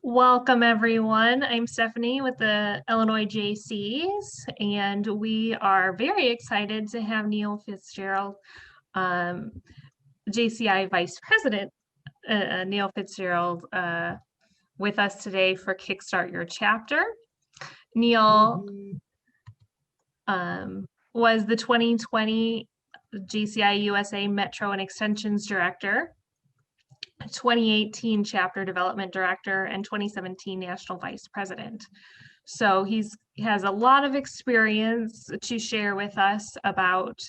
Welcome, everyone. I'm Stephanie with the Illinois Jaycees, and we are very excited to have Neil Fitzgerald, um, JCI Vice President Neil Fitzgerald, with us today for Kickstart Your Chapter. Neil was the 2020 JCI USA Metro and Extensions Director, 2018 Chapter Development Director, and 2017 National Vice President. So he has a lot of experience to share with us about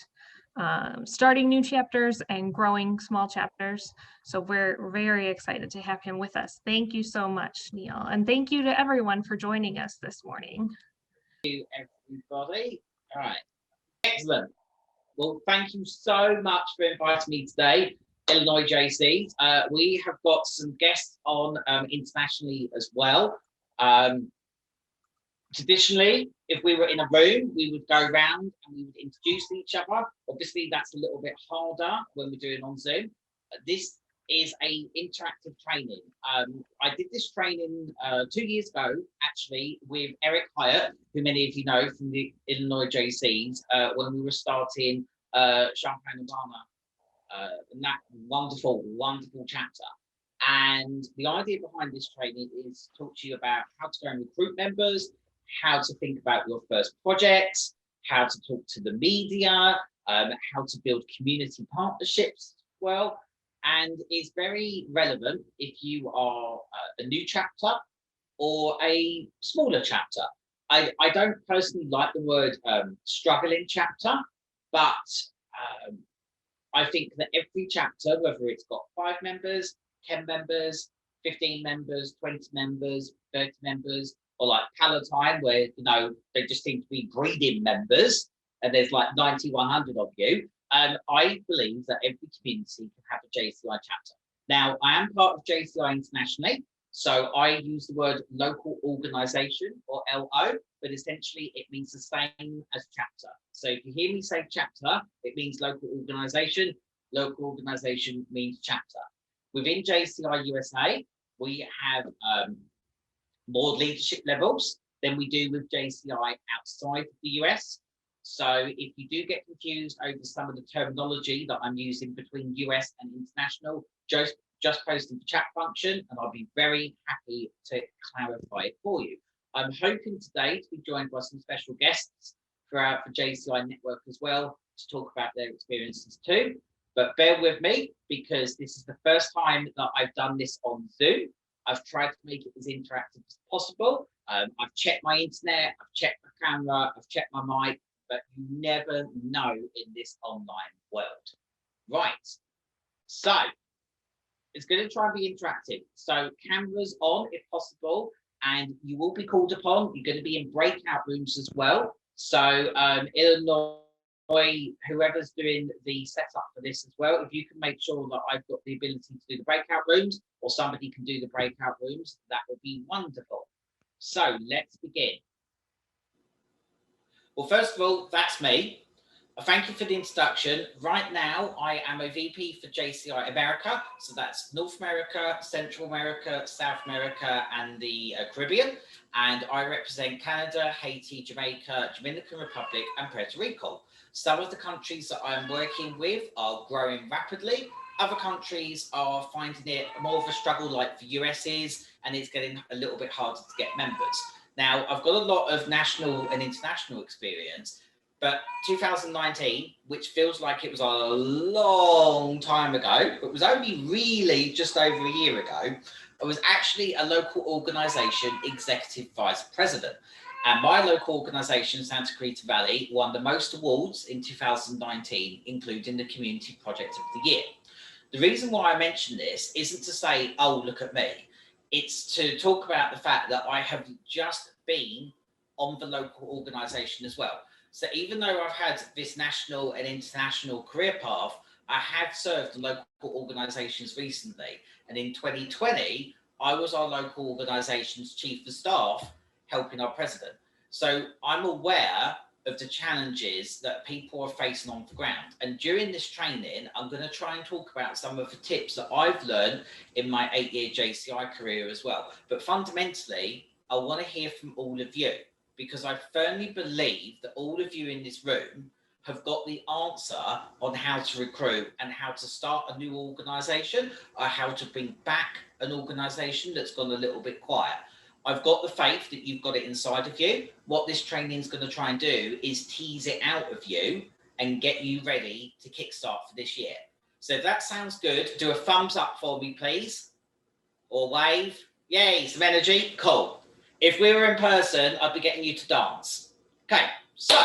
starting new chapters and growing small chapters. So we're very excited to have him with us. Thank you so much, Neil. And thank you to everyone for joining us this morning. Thank you, everybody. All right. Excellent. Well, thank you so much for inviting me today, Illinois Jaycees. We have got some guests on internationally as well. Traditionally, if we were in a room, we would go around and we would introduce each other. Obviously, that's a little bit harder when we're doing on Zoom. This is a interactive training. I did this training 2 years ago, actually, with Eric Hyatt, who many of you know from the Illinois Jaycees, when we were starting Champaign-Urbana, and that wonderful, wonderful chapter. And the idea behind this training is to talk to you about how to go and recruit members, how to think about your first projects, how to talk to the media, how to build community partnerships as well. And is very relevant if you are a new chapter or a smaller chapter. I don't personally like the word struggling chapter, but I think that every chapter, whether it's got 5 members, 10 members, 15 members, 20 members, 30 members, or like Palatine, where they just seem to be breeding members, and there's like 9,100 of you. I believe that every community can have a JCI chapter. Now, I am part of JCI internationally, so I use the word local organisation or LO, but essentially it means the same as chapter. So if you hear me say chapter, it means local organisation. Local organisation means chapter. Within JCI USA, we have more leadership levels than we do with JCI outside of the US. So if you do get confused over some of the terminology that I'm using between US and international, just post in the chat function and I'll be very happy to clarify it for you. I'm hoping today to be joined by some special guests for JCI Network as well to talk about their experiences too. But bear with me because this is the first time that I've done this on Zoom. I've tried to make it as interactive as possible. I've checked my internet, I've checked my camera, I've checked my mic, but you never know in this online world. Right, so it's going to try and be interactive. So cameras on if possible, and you will be called upon. You're going to be in breakout rooms as well. So Illinois, whoever's doing the setup for this as well, if you can make sure that I've got the ability to do the breakout rooms or somebody can do the breakout rooms, that would be wonderful. So let's begin. Well, first of all, that's me. Thank you for the introduction. Right now, I am a VP for JCI America. So that's North America, Central America, South America, and the Caribbean. And I represent Canada, Haiti, Jamaica, Dominican Republic, and Puerto Rico. Some of the countries that I'm working with are growing rapidly. Other countries are finding it more of a struggle like the US is, and it's getting a little bit harder to get members. Now, I've got a lot of national and international experience, but 2019, which feels like it was a long time ago, but was only really just over a year ago, I was actually a local organisation executive vice president. And my local organisation, Santa Clarita Valley, won the most awards in 2019, including the Community Project of the Year. The reason why I mention this isn't to say, oh, look at me. It's to talk about the fact that I have just been on the local organisation as well. So even though I've had this national and international career path, I have served local organisations recently. And in 2020, I was our local organisation's chief of staff, helping our president. So I'm aware of the challenges that people are facing on the ground. And during this training, I'm going to try and talk about some of the tips that I've learned in my 8-year JCI career as well. But fundamentally, I want to hear from all of you, because I firmly believe that all of you in this room have got the answer on how to recruit and how to start a new organisation, or how to bring back an organisation that's gone a little bit quiet. I've got the faith that you've got it inside of you. What this training is going to try and do is tease it out of you and get you ready to kickstart for this year. So if that sounds good, do a thumbs up for me, please, or wave. Yay, some energy. Cool. If we were in person, I'd be getting you to dance. Okay, so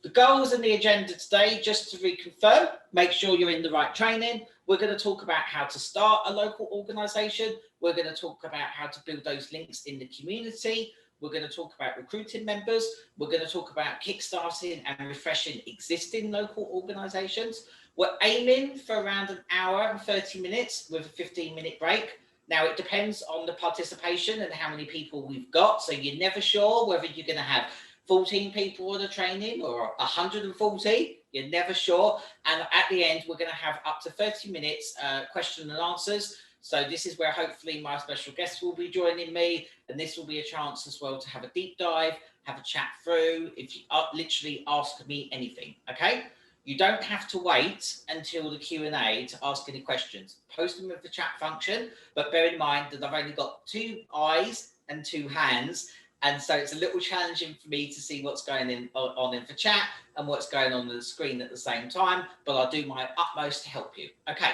the goals and the agenda today, just to reconfirm, make sure you're in the right training. We're going to talk about how to start a local organisation. We're going to talk about how to build those links in the community. We're going to talk about recruiting members. We're going to talk about kickstarting and refreshing existing local organisations. We're aiming for around an hour and 30 minutes with a 15-minute break. Now, it depends on the participation and how many people we've got. So you're never sure whether you're going to have 14 people on the training or 140. You're never sure. And at the end, we're going to have up to 30 minutes question and answers. So this is where hopefully my special guests will be joining me. And this will be a chance as well to have a deep dive, have a chat through, if you literally ask me anything, okay? You don't have to wait until the Q&A to ask any questions. Post them with the chat function, but bear in mind that I've only got 2 eyes and 2 hands. And so it's a little challenging for me to see what's going on in the chat and what's going on the screen at the same time, but I'll do my utmost to help you. Okay.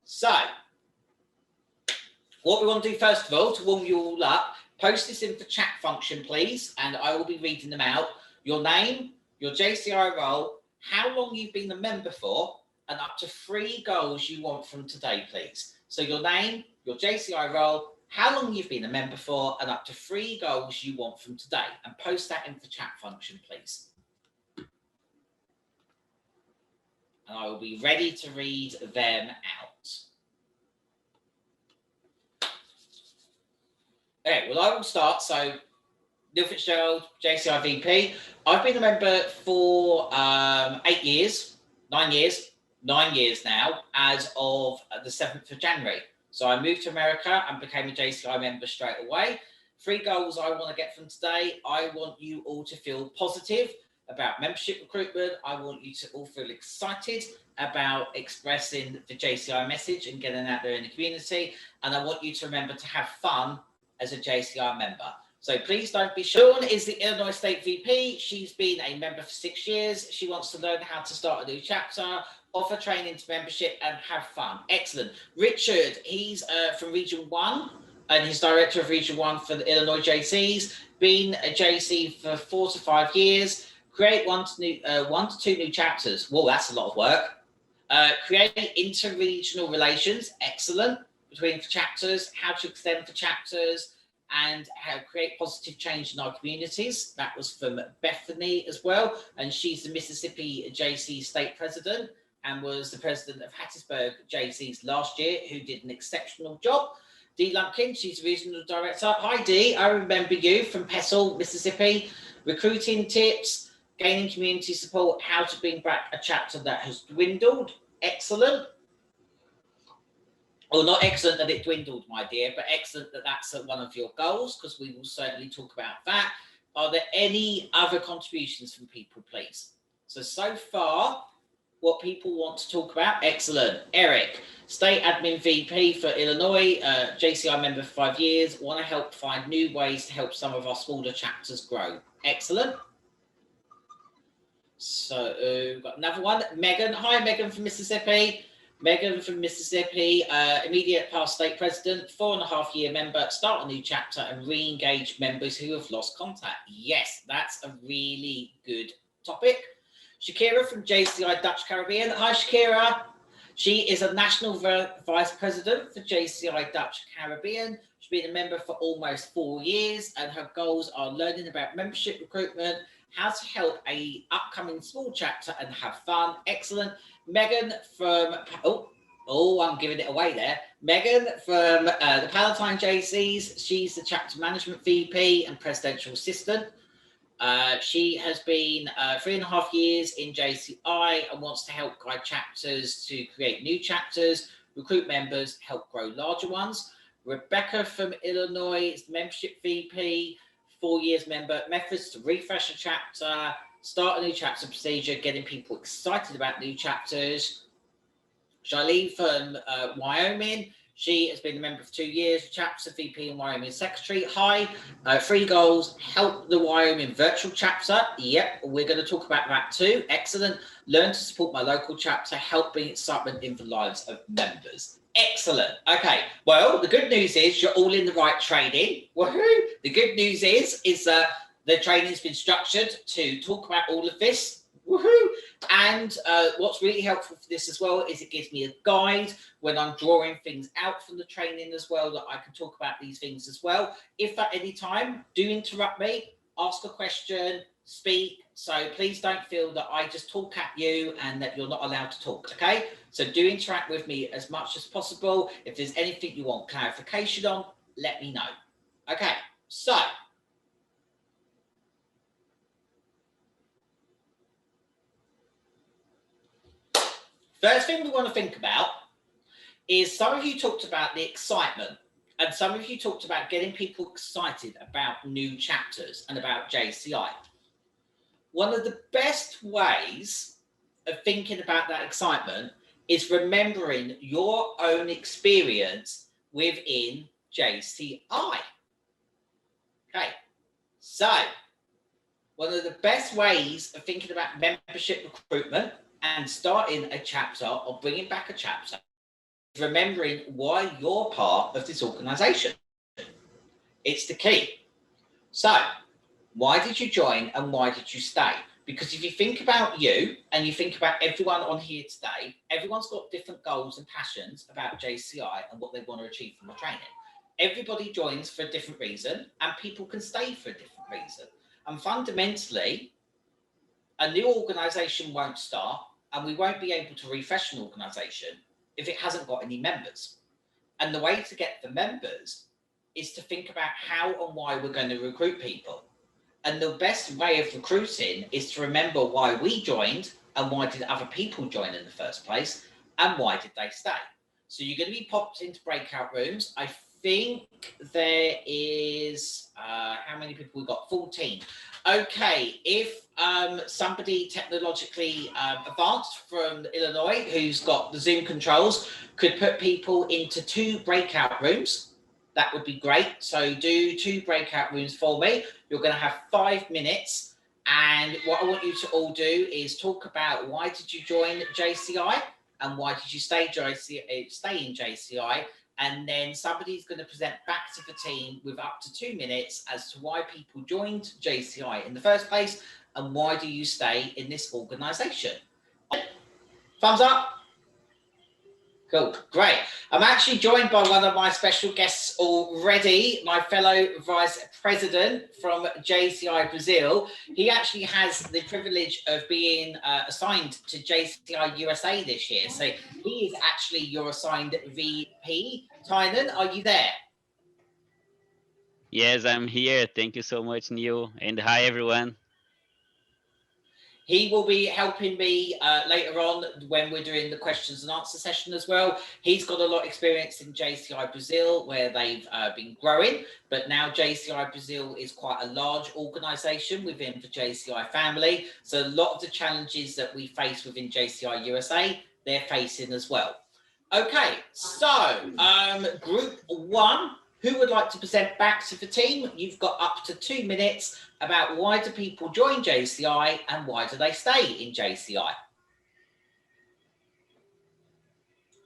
So what we want to do first of all, to warm you all up, post this in the chat function, please, and I will be reading them out. Your name, your JCI role, how long you've been a member for, and up to 3 goals you want from today, please. So your name, your JCI role, how long you've been a member for, and up to 3 goals you want from today. And post that in the chat function, please. And I will be ready to read them out. Okay, well, I will start. So, Neil Fitzgerald, JCI VP. I've been a member for 8 years, 9 years now, as of the 7th of January. So I moved to America and became a JCI member straight away. 3 goals I want to get from today. I want you all to feel positive about membership recruitment. I want you to all feel excited about expressing the JCI message and getting out there in the community. And I want you to remember to have fun as a JCI member. So please don't be shy. Dawn is the Illinois State VP. She's been a member for 6 years. She wants to learn how to start a new chapter, offer training to membership, and have fun. Excellent. Richard, he's from Region 1, and he's director of Region 1 for the Illinois Jaycees. Been a JC for 4 to 5 years. Create 1 to 2 new chapters. Whoa, that's a lot of work. Create inter-regional relations. Excellent. Between chapters, how to extend for chapters, and how to create positive change in our communities. That was from Bethany as well. And she's the Mississippi JC state president and was the president of Hattiesburg JCs last year, who did an exceptional job. Dee Lumpkin, she's the regional director. Hi Dee, I remember you from Pestle, Mississippi. Recruiting tips, gaining community support, how to bring back a chapter that has dwindled. Excellent. Well, not excellent that it dwindled, my dear, but excellent that that's one of your goals, because we will certainly talk about that. Are there any other contributions from people, please? So far, what people want to talk about. Excellent. Eric, State Admin VP for Illinois, JCI member for 5 years, want to help find new ways to help some of our smaller chapters grow. Excellent. So we've got another one. Megan, hi Megan from Mississippi. Megan from Mississippi, immediate past state president, 4.5-year member, start a new chapter and re-engage members who have lost contact. Yes, that's a really good topic. Shakira from JCI Dutch Caribbean. Hi, Shakira. She is a national vice president for JCI Dutch Caribbean. She's been a member for almost 4 years, and her goals are learning about membership recruitment, how to help a upcoming small chapter and have fun. Excellent. Megan from, I'm giving it away there. Megan from the Palatine JCs. She's the chapter management VP and presidential assistant. She has been 3.5 years in JCI and wants to help guide chapters to create new chapters, recruit members, help grow larger ones. Rebecca from Illinois is membership VP, 4 years member, methods to refresh a chapter, start a new chapter procedure, getting people excited about new chapters. Charlene from Wyoming. She has been a member for 2 years, chapter VP and Wyoming secretary. Hi, 3 goals, help the Wyoming virtual chapter. Yep, we're going to talk about that too. Excellent. Learn to support my local chapter, help bring excitement in the lives of members. Excellent. Okay, well, the good news is you're all in the right training. Woohoo! The good news is the training's been structured to talk about all of this. Woohoo! And what's really helpful for this as well is it gives me a guide when I'm drawing things out from the training as well, that I can talk about these things as well. If at any time, do interrupt me, ask a question, speak. So please don't feel that I just talk at you and that you're not allowed to talk, okay? So do interact with me as much as possible. If there's anything you want clarification on, let me know. Okay, so first thing we want to think about is some of you talked about the excitement, and some of you talked about getting people excited about new chapters and about JCI. One of the best ways of thinking about that excitement is remembering your own experience within JCI. Okay, so one of the best ways of thinking about membership recruitment and starting a chapter or bringing back a chapter is remembering why you're part of this organization. It's the key. So, why did you join and why did you stay? Because if you think about you and you think about everyone on here today, everyone's got different goals and passions about JCI and what they want to achieve from the training. Everybody joins for a different reason and people can stay for a different reason. And fundamentally, a new organization won't start and we won't be able to refresh an organization if it hasn't got any members. And the way to get the members is to think about how and why we're going to recruit people. And the best way of recruiting is to remember why we joined and why did other people join in the first place and why did they stay. So you're going to be popped into breakout rooms. I think there is, how many people we've got? 14. Okay, if somebody technologically advanced from Illinois who's got the Zoom controls could put people into 2 breakout rooms, that would be great. So do 2 breakout rooms for me. You're going to have 5 minutes. And what I want you to all do is talk about why did you join JCI and why did you stay in JCI? And then somebody's going to present back to the team with up to 2 minutes as to why people joined JCI in the first place and why do you stay in this organization. Thumbs up. Cool, great. I'm actually joined by one of my special guests already, my fellow Vice President from JCI Brazil. He actually has the privilege of being assigned to JCI USA this year. So he is actually your assigned VP. Tynan, are you there? Yes, I'm here. Thank you so much, Neil. And hi, everyone. He will be helping me later on when we're doing the questions and answer session as well. He's got a lot of experience in JCI Brazil where they've been growing, but now JCI Brazil is quite a large organization within the JCI family. So a lot of the challenges that we face within JCI USA, they're facing as well. Okay, so group 1, who would like to present back to the team? You've got up to 2 minutes about why do people join JCI and why do they stay in JCI?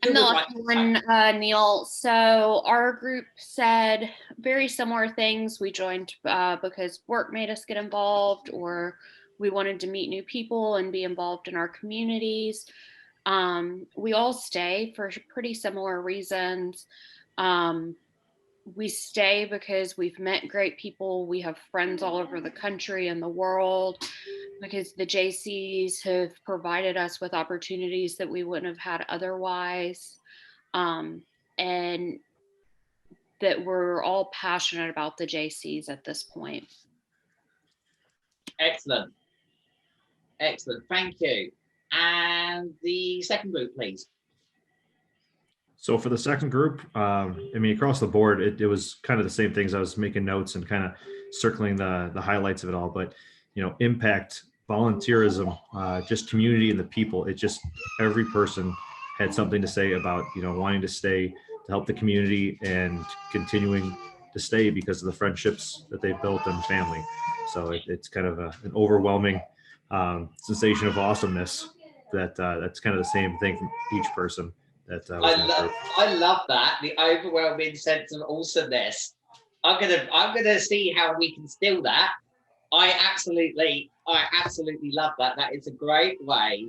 I'm the last one, Neil. So our group said very similar things. We joined because work made us get involved, or we wanted to meet new people and be involved in our communities. We all stay for pretty similar reasons. We stay because we've met great people. We have friends all over the country and the world, because the Jaycees have provided us with opportunities that we wouldn't have had otherwise. And that we're all passionate about the Jaycees at this point. Excellent. Excellent. Thank you. And the second group, please. So for the second group, I mean, across the board, it was kind of the same things. I was making notes and kind of circling the highlights of it all. But, you know, impact, volunteerism, just community and the people. It just, every person had something to say about, you know, wanting to stay to help the community and continuing to stay because of the friendships that they've built and family. So it's kind of an overwhelming sensation of awesomeness that's kind of the same thing from each person. I love that, the overwhelming sense of awesomeness. I'm gonna see how we can still that. I absolutely love that. That is a great way.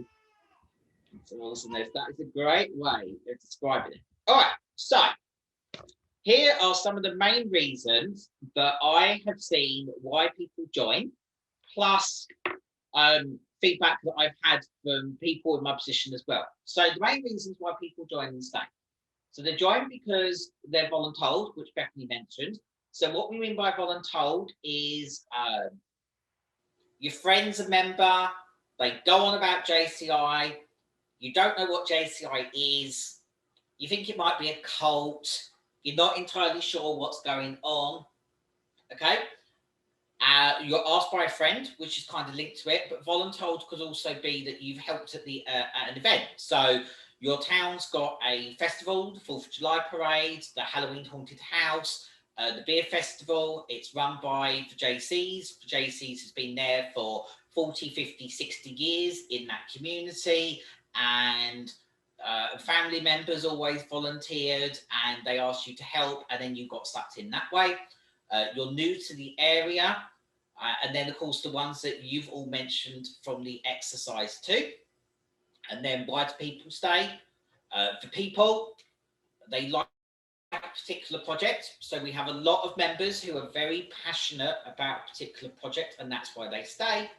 Awesomeness. That is a great way of describing it. All right, so here are some of the main reasons that I have seen why people join, plus feedback that I've had from people in my position as well. So the main reasons why people join and stay. So they join because they're voluntold, which Bethany mentioned. So what we mean by voluntold is your friend's a member, they go on about JCI, you don't know what JCI is, you think it might be a cult, you're not entirely sure what's going on, okay? You're asked by a friend, which is kind of linked to it, but voluntold could also be that you've helped at at an event. So your town's got a festival, the 4th of July parade, the Halloween haunted house, the beer festival. It's run by the Jaycees. The Jaycees has been there for 40, 50, 60 years in that community, and family members always volunteered and they asked you to help, and then you got sucked in that way. You're new to the area, and then of course the ones that you've all mentioned from the exercise too. And then why do people stay? For people, they like a particular project. So we have a lot of members who are very passionate about a particular project, and that's why they stay.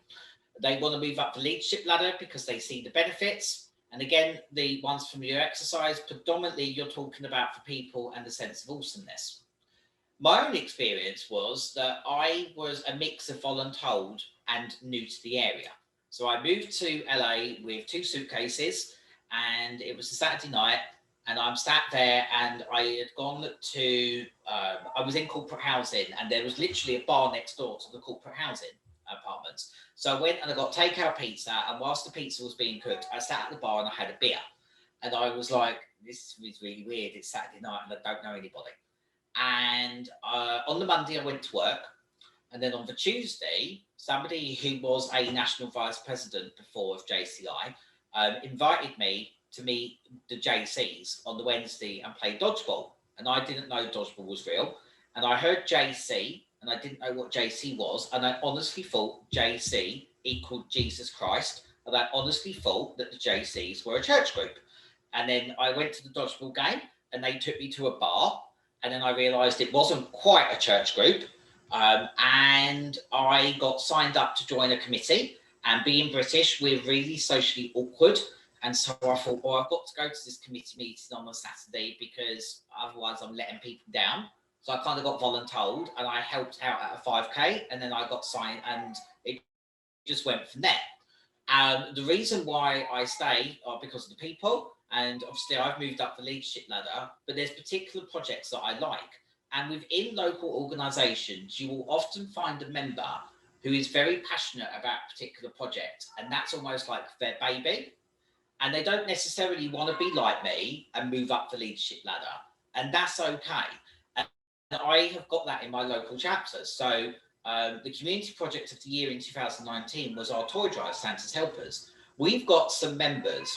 They want to move up the leadership ladder because they see the benefits. And again, the ones from your exercise, predominantly you're talking about for people and the sense of awesomeness. My own experience was that I was a mix of voluntold and new to the area. So I moved to LA with 2 suitcases, and it was a Saturday night, and I'm sat there and I had gone to, I was in corporate housing, and there was literally a bar next door to the corporate housing apartments. So I went and I got takeout pizza, and whilst the pizza was being cooked, I sat at the bar and I had a beer. And I was like, this is really weird. It's Saturday night and I don't know anybody. And on the Monday, I went to work. And then on the Tuesday, somebody who was a national vice president before of JCI invited me to meet the Jaycees on the Wednesday and play dodgeball. And I didn't know dodgeball was real. And I heard JC, and I didn't know what JC was. And I honestly thought JC equaled Jesus Christ. And I honestly thought that the Jaycees were a church group. And then I went to the dodgeball game, and they took me to a bar. And then I realised it wasn't quite a church group. And I got signed up to join a committee. And being British, we're really socially awkward. And so I thought, well, I've got to go to this committee meeting on a Saturday because otherwise I'm letting people down. So I kind of got voluntold, and I helped out at a 5K, and then I got signed, and it just went from there. The reason why I stay are because of the people. And obviously I've moved up the leadership ladder, but there's particular projects that I like. And within local organisations, you will often find a member who is very passionate about a particular project, and that's almost like their baby. And they don't necessarily want to be like me and move up the leadership ladder, and that's okay. And I have got that in my local chapter. So the community project of the year in 2019 was our toy drive, Santa's Helpers. We've got some members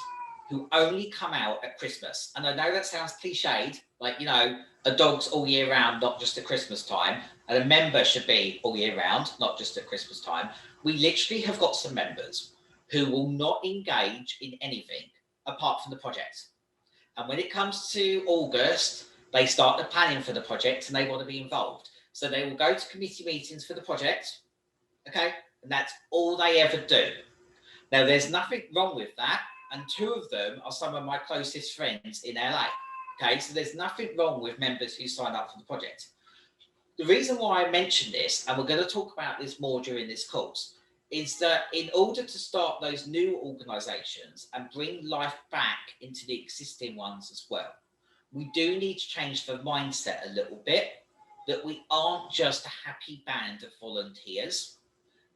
who only come out at Christmas. And I know that sounds cliched, like, you know, a dog's all year round, not just at Christmas time, and a member should be all year round, not just at Christmas time. We literally have got some members who will not engage in anything apart from the project. And when it comes to August, they start the planning for the project and they want to be involved. So they will go to committee meetings for the project, okay? And that's all they ever do. Now, there's nothing wrong with that. And 2 of them are some of my closest friends in LA. Okay, so there's nothing wrong with members who sign up for the project. The reason why I mention this, and we're going to talk about this more during this course, is that in order to start those new organisations and bring life back into the existing ones as well, we do need to change the mindset a little bit, that we aren't just a happy band of volunteers.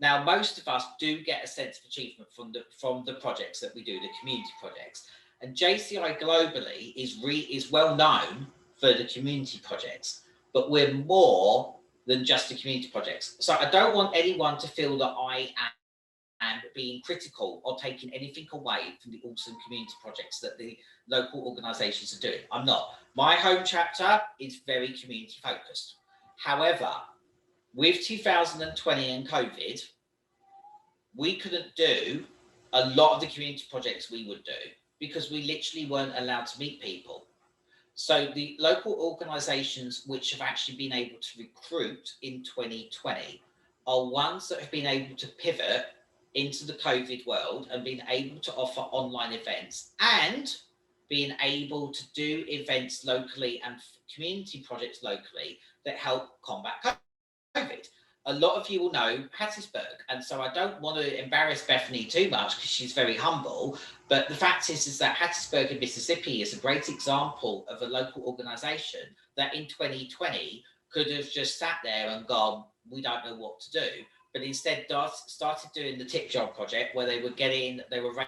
Now, most of us do get a sense of achievement from the projects that we do, the community projects. And JCI globally is well known for the community projects, but we're more than just the community projects. So I don't want anyone to feel that I am being critical or taking anything away from the awesome community projects that the local organisations are doing. I'm not. My home chapter is very community focused. However, with 2020 and COVID, we couldn't do a lot of the community projects we would do because we literally weren't allowed to meet people. So the local organisations which have actually been able to recruit in 2020 are ones that have been able to pivot into the COVID world and been able to offer online events and being able to do events locally and community projects locally that help combat COVID. A lot of you will know Hattiesburg, and so I don't want to embarrass Bethany too much because she's very humble, but the fact is that Hattiesburg in Mississippi is a great example of a local organisation that in 2020 could have just sat there and gone, we don't know what to do, but instead started doing the Tip Job project where they were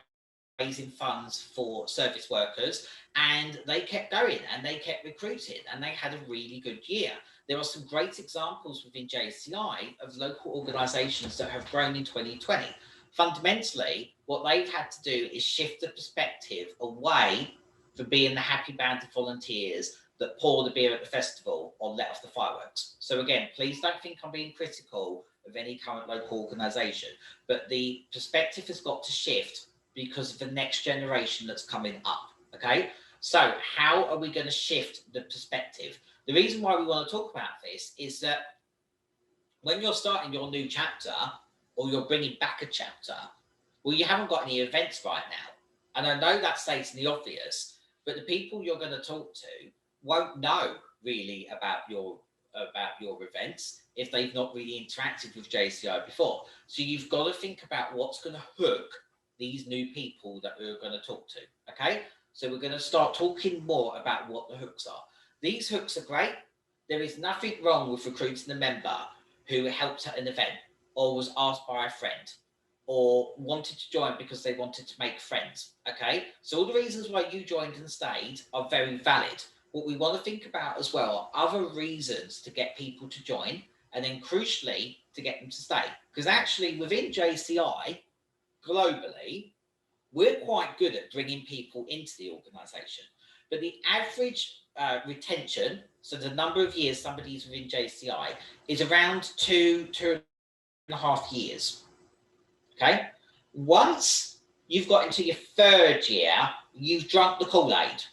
raising funds for service workers, and they kept going and they kept recruiting and they had a really good year. There are some great examples within JCI of local organisations that have grown in 2020. Fundamentally, what they've had to do is shift the perspective away from being the happy band of volunteers that pour the beer at the festival or let off the fireworks. So again, please don't think I'm being critical of any current local organisation, but the perspective has got to shift because of the next generation that's coming up, okay? So how are we going to shift the perspective? The reason why we want to talk about this is that when you're starting your new chapter or you're bringing back a chapter, well, you haven't got any events right now. And I know that states the obvious, but the people you're going to talk to won't know really about your events if they've not really interacted with JCI before. So you've got to think about what's going to hook these new people that we're going to talk to, okay? So we're going to start talking more about what the hooks are. These hooks are great. There is nothing wrong with recruiting a member who helped at an event or was asked by a friend or wanted to join because they wanted to make friends, okay? So all the reasons why you joined and stayed are very valid. What we want to think about as well are other reasons to get people to join and then crucially to get them to stay. Because actually within JCI, globally, we're quite good at bringing people into the organisation. But the average retention, so the number of years somebody's within JCI, is around 2.5 years. Okay? Once you've got into your third year, you've drunk the Kool-Aid.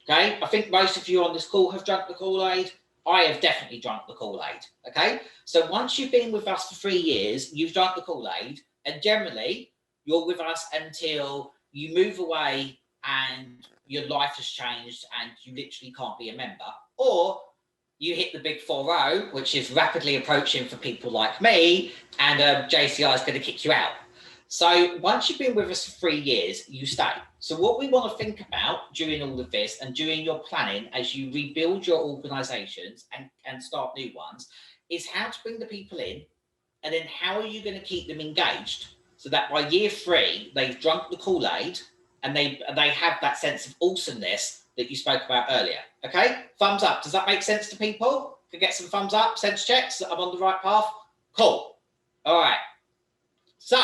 Okay? I think most of you on this call have drunk the Kool-Aid. I have definitely drunk the Kool-Aid. Okay? So once you've been with us for 3 years, you've drunk the Kool-Aid, and generally, you're with us until you move away and your life has changed and you literally can't be a member, or you hit the big 4-0, which is rapidly approaching for people like me, and JCI is going to kick you out. So once you've been with us for 3 years, you stay. So what we want to think about during all of this and during your planning as you rebuild your organisations and start new ones is how to bring the people in, and then how are you going to keep them engaged so that by year 3, they've drunk the Kool-Aid and they have that sense of awesomeness that you spoke about earlier. Okay, thumbs up. Does that make sense to people? Could get some thumbs up, sense checks that I'm on the right path. Cool. All right. So,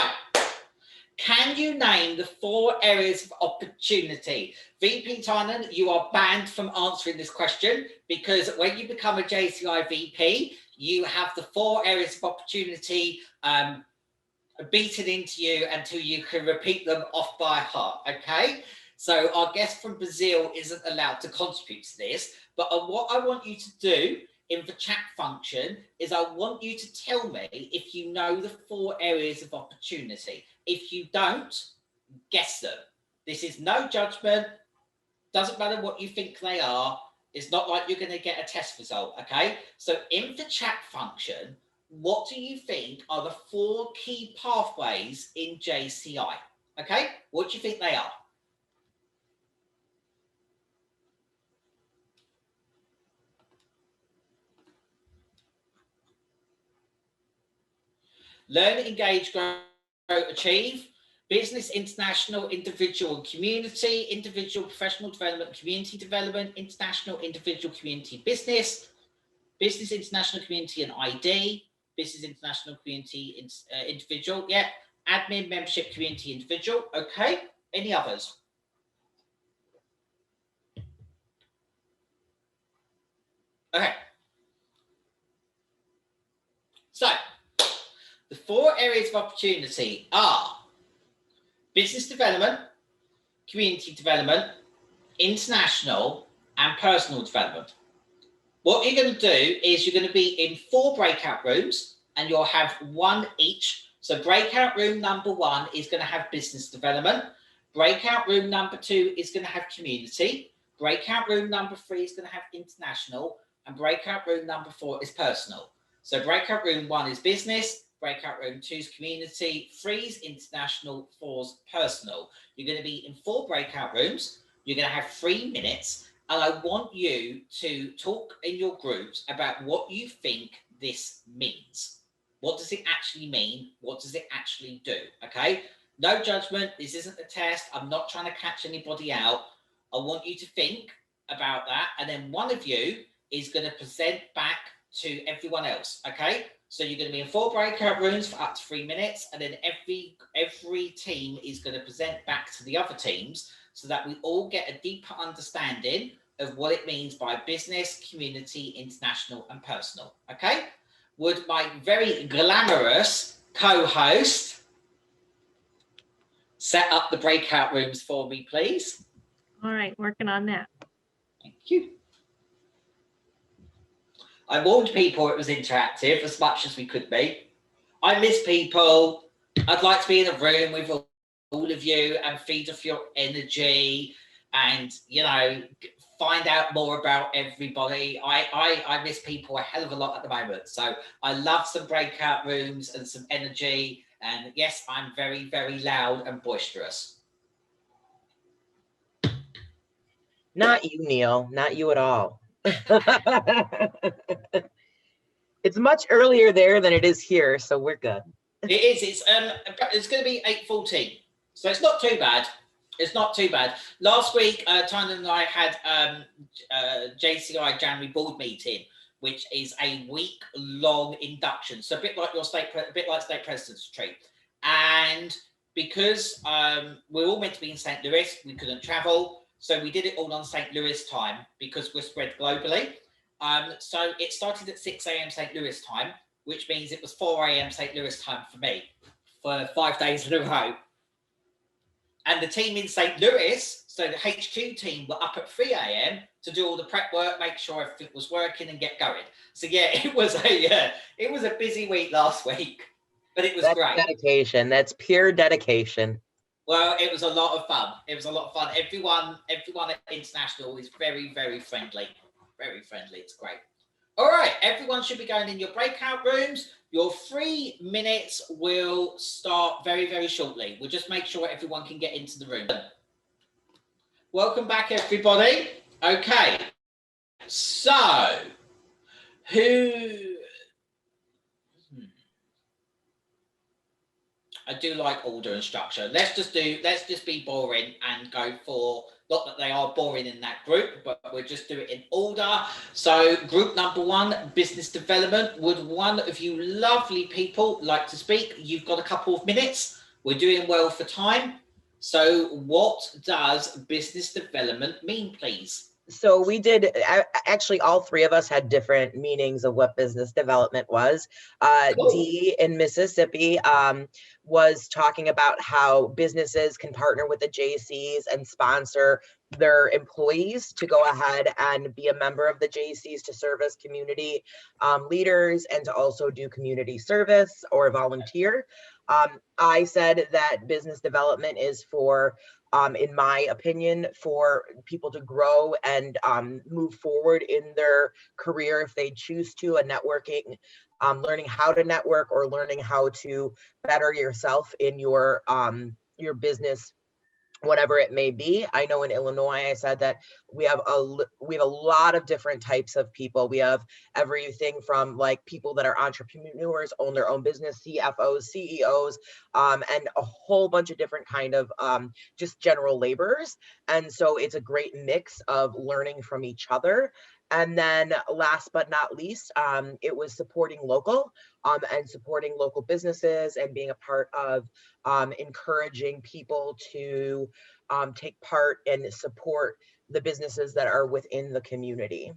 can you name the 4 areas of opportunity? VP Tynan, you are banned from answering this question because when you become a JCI VP, you have the 4 areas of opportunity beaten into you until you can repeat them off by heart, okay? So our guest from Brazil isn't allowed to contribute to this, but what I want you to do in the chat function is I want you to tell me if you know the 4 areas of opportunity. If you don't, guess them. This is no judgment. Doesn't matter what you think they are. It's not like you're going to get a test result, okay? So in the chat function, what do you think are the 4 key pathways in JCI? Okay, what do you think they are? Learn, engage, grow, achieve. Business, international, individual, and community. Individual, professional development, community development. International, individual, community, business. Business, international, community, and ID. Business, international, community, individual. Yeah. Admin, membership, community, individual. Okay. Any others? Okay. So, the 4 areas of opportunity are business development, community development, international, and personal development. What you're going to do is you're going to be in 4 breakout rooms, and you'll have 1 each. So breakout room number 1 is going to have business development. Breakout room number 2 is going to have community. Breakout room number 3 is going to have international. And breakout room number 4 is personal. So breakout room 1 is business. Breakout room 2 is community. 3 is international. 4 is personal. You're going to be in 4 breakout rooms. You're going to have 3 minutes. And I want you to talk in your groups about what you think this means. What does it actually mean? What does it actually do? Okay. No judgment. This isn't a test. I'm not trying to catch anybody out. I want you to think about that. And then one of you is going to present back to everyone else. Okay. So you're going to be in 4 breakout rooms for up to 3 minutes. And then every team is going to present back to the other teams so that we all get a deeper understanding of what it means by business, community, international, and personal. Okay. Would my very glamorous co-host set up the breakout rooms for me, please? All right, working on that. Thank you. I warned people it was interactive as much as we could be. I miss people. I'd like to be in a room with all of you and feed off your energy and, you know, find out more about everybody. I miss people a hell of a lot at the moment. So I love some breakout rooms and some energy. And yes, I'm very, very loud and boisterous. Not you, Neil. Not you at all. It's much earlier there than it is here, so we're good. It is. It's going to be 8:14, so it's not too bad. It's not too bad. Last week, Tyler and I had JCI January board meeting, which is a week-long induction. So a bit like state president's retreat. And because we're all meant to be in St. Louis, we couldn't travel. So we did it all on St. Louis time because we're spread globally. So it started at 6 a.m. St. Louis time, which means it was 4 a.m. St. Louis time for me for 5 days in a row. And the team in St. Louis, so the HQ team, were up at 3 a.m. to do all the prep work, make sure everything was working and get going. So yeah, it was a busy week last week, but it was great. Dedication. That's pure dedication. Well, it was a lot of fun. It was a lot of fun. Everyone at International is very, very friendly. Very friendly. It's great. All right, everyone should be going in your breakout rooms. Your 3 minutes will start very, very shortly. We'll just make sure everyone can get into the room. Welcome back, everybody. Okay, so I do like order and structure. Let's just be boring and go for, not that they are boring in that group, but we'll just do it in order. So group number 1, business development. Would one of you lovely people like to speak? You've got a couple of minutes. We're doing well for time. So what does business development mean, please? So we did, actually all 3 of us had different meanings of what business development was. Cool. Dee in Mississippi was talking about how businesses can partner with the Jaycees and sponsor their employees to go ahead and be a member of the Jaycees to serve as community leaders and to also do community service or volunteer. I said that business development is for, in my opinion, for people to grow and move forward in their career if they choose to, and networking, learning how to network or learning how to better yourself in your business, whatever it may be. I know in Illinois, I said that we have a lot of different types of people. We have everything from like people that are entrepreneurs, own their own business, CFOs, CEOs, and a whole bunch of different kind of just general laborers. And so it's a great mix of learning from each other. And then last but not least, it was supporting local and supporting local businesses and being a part of encouraging people to take part and support the businesses that are within the community.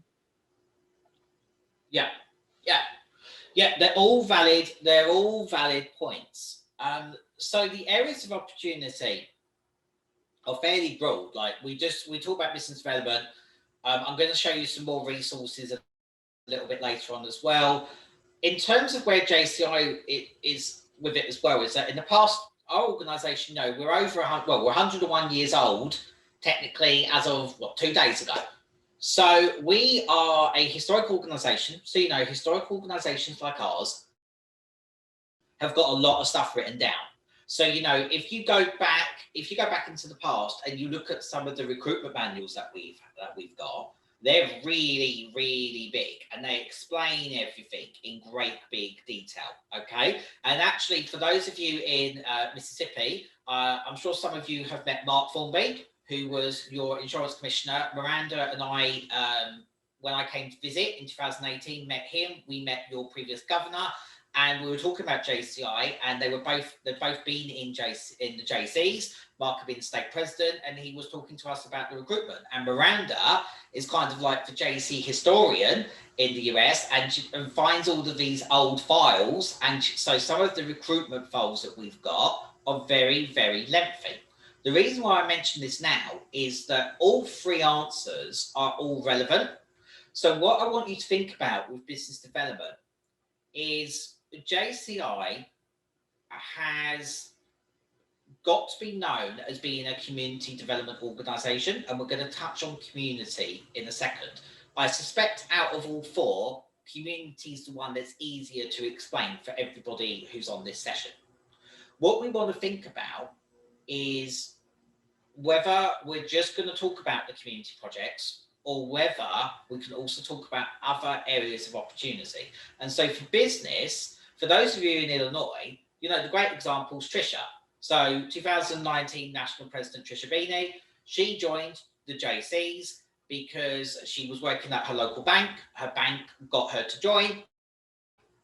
Yeah, they're all valid. They're all valid points. So the areas of opportunity are fairly broad. Like we talk about business development. I'm going to show you some more resources a little bit later on as well. In terms of where JCI is with it as well, is that in the past, our organisation, we're over, we're 101 years old, technically, as of, 2 days ago. So we are a historic organisation. So, historic organisations like ours have got a lot of stuff written down. So, if you go back into the past and you look at some of the recruitment manuals that we've got, they're really, really big, and they explain everything in great big detail. Okay, and actually, for those of you in Mississippi, I'm sure some of you have met Mark Formby, who was your insurance commissioner. Miranda and I, when I came to visit in 2018, met him. We met your previous governor. And we were talking about JCI, and they'd both been in the Jaycees. Mark had been state president, and he was talking to us about the recruitment. And Miranda is kind of like the JC historian in the US, and finds all of these old files. And so some of the recruitment files that we've got are very, very lengthy. The reason why I mention this now is that all three answers are all relevant. So what I want you to think about with business development is JCI has got to be known as being a community development organisation, and we're going to touch on community in a second. I suspect out of all four, community is the one that's easier to explain for everybody who's on this session. What we want to think about is whether we're just going to talk about the community projects, or whether we can also talk about other areas of opportunity. And so for business, for those of you in Illinois, the great example is Trisha. So 2019 National President Trisha Beeney, she joined the Jaycees because she was working at her local bank. Her bank got her to join.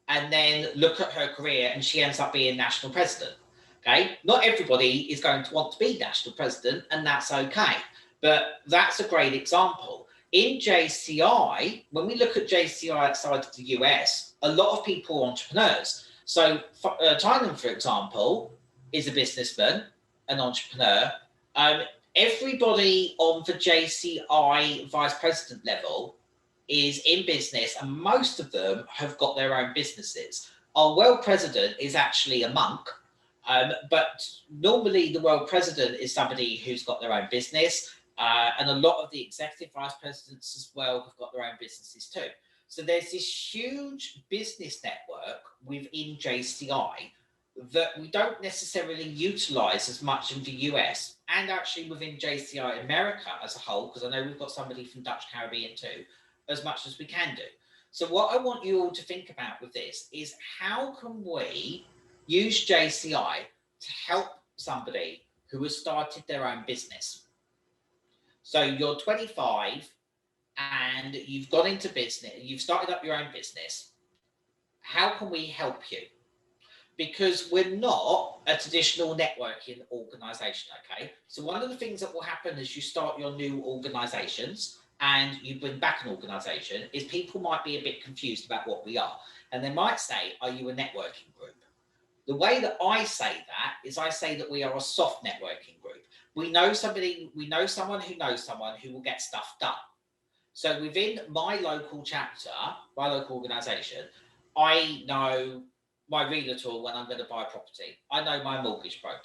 And then look at her career, and she ends up being national president. Okay, not everybody is going to want to be national president, and that's okay. But that's a great example. In JCI, when we look at JCI outside of the US, a lot of people are entrepreneurs. So Tynan, for example, is a businessman, an entrepreneur. Everybody on the JCI vice president level is in business, and most of them have got their own businesses. Our world president is actually a monk, but normally the world president is somebody who's got their own business. And a lot of the executive vice presidents as well have got their own businesses too. So there's this huge business network within JCI that we don't necessarily utilize as much in the US, and actually within JCI America as a whole, because I know we've got somebody from Dutch Caribbean too, as much as we can do. So what I want you all to think about with this is, how can we use JCI to help somebody who has started their own business? So you're 25 and you've gone into business, you've started up your own business. How can we help you? Because we're not a traditional networking organisation, okay? So one of the things that will happen as you start your new organisations and you bring back an organisation is people might be a bit confused about what we are. And they might say, are you a networking group? The way that I say that is I say that we are a soft networking group. we know somebody, we know someone who knows someone who will get stuff done. So within my local chapter, my local organisation, I know my realtor when I'm going to buy a property. I know my mortgage broker.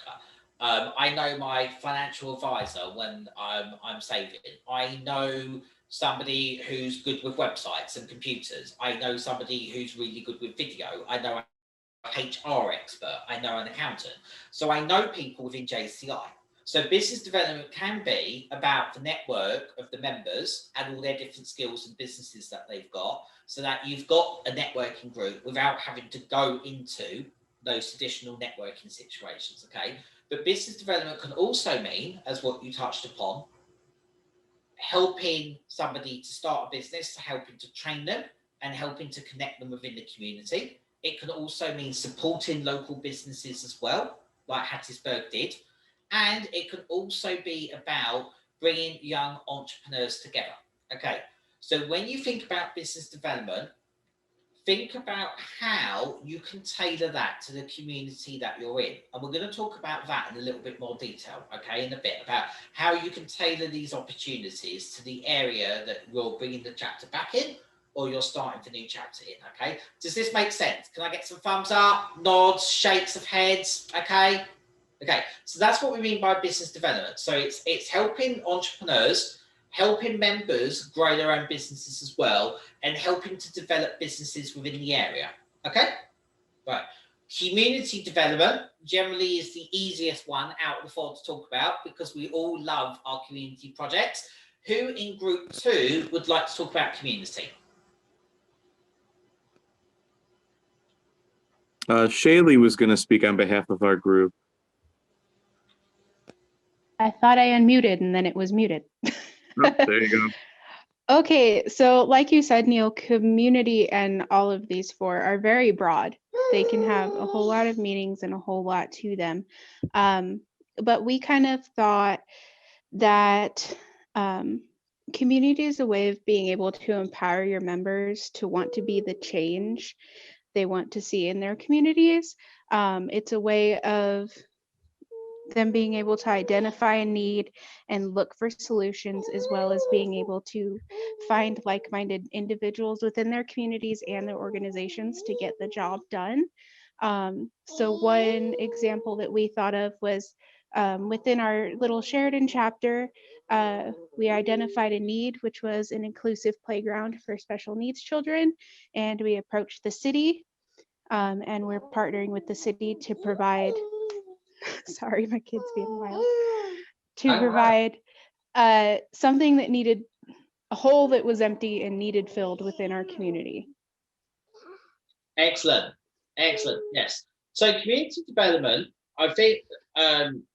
I know my financial advisor when I'm saving. I know somebody who's good with websites and computers. I know somebody who's really good with video. I know a HR expert. I know an accountant. So I know people within JCI. So business development can be about the network of the members and all their different skills and businesses that they've got, so that you've got a networking group without having to go into those traditional networking situations, okay? But business development can also mean, as what you touched upon, helping somebody to start a business, helping to train them and helping to connect them within the community. It can also mean supporting local businesses as well, like Hattiesburg did. And it can also be about bringing young entrepreneurs together. Okay, so when you think about business development, think about how you can tailor that to the community that you're in. And we're going to talk about that in a little bit more detail, okay, in a bit, about how you can tailor these opportunities to the area that you're bringing the chapter back in, or you're starting the new chapter in, okay? Does this make sense? Can I get some thumbs up, nods, shakes of heads, okay? Okay, so that's what we mean by business development. So it's helping entrepreneurs, helping members grow their own businesses as well, and helping to develop businesses within the area. Okay, right. Community development generally is the easiest one out of the four to talk about because we all love our community projects. Who in group 2 would like to talk about community? Shaylee was going to speak on behalf of our group. I thought I unmuted and then it was muted. Oh, there you go. Okay, so like you said, Neil, community and all of these 4 are very broad. They can have a whole lot of meanings and a whole lot to them. But we kind of thought that community is a way of being able to empower your members to want to be the change they want to see in their communities. It's a way of them being able to identify a need and look for solutions, as well as being able to find like-minded individuals within their communities and their organizations to get the job done. So one example that we thought of was within our little Sheridan chapter, we identified a need, which was an inclusive playground for special needs children, and we approached the city, and we're partnering with the city to provide sorry, my kid's being wild, to provide something that needed, a hole that was empty and needed filled within our community. Excellent, excellent, yes. So community development, I think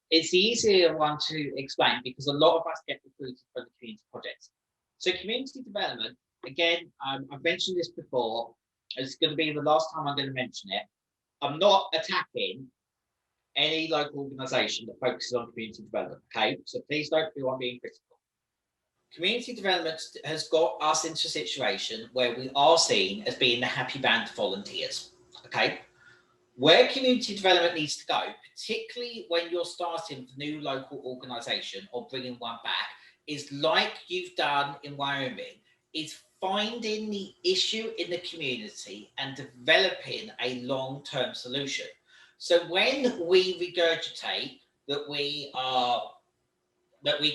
it's the easier one to explain because a lot of us get recruited for the community projects. So community development, again, I've mentioned this before, it's going to be the last time I'm going to mention it. I'm not attacking any local organisation that focuses on community development, okay? So please don't feel I'm being critical. Community development has got us into a situation where we are seen as being the happy band of volunteers, okay? Where community development needs to go, particularly when you're starting a new local organisation or bringing one back, is like you've done in Wyoming, is finding the issue in the community and developing a long-term solution. So when we regurgitate that we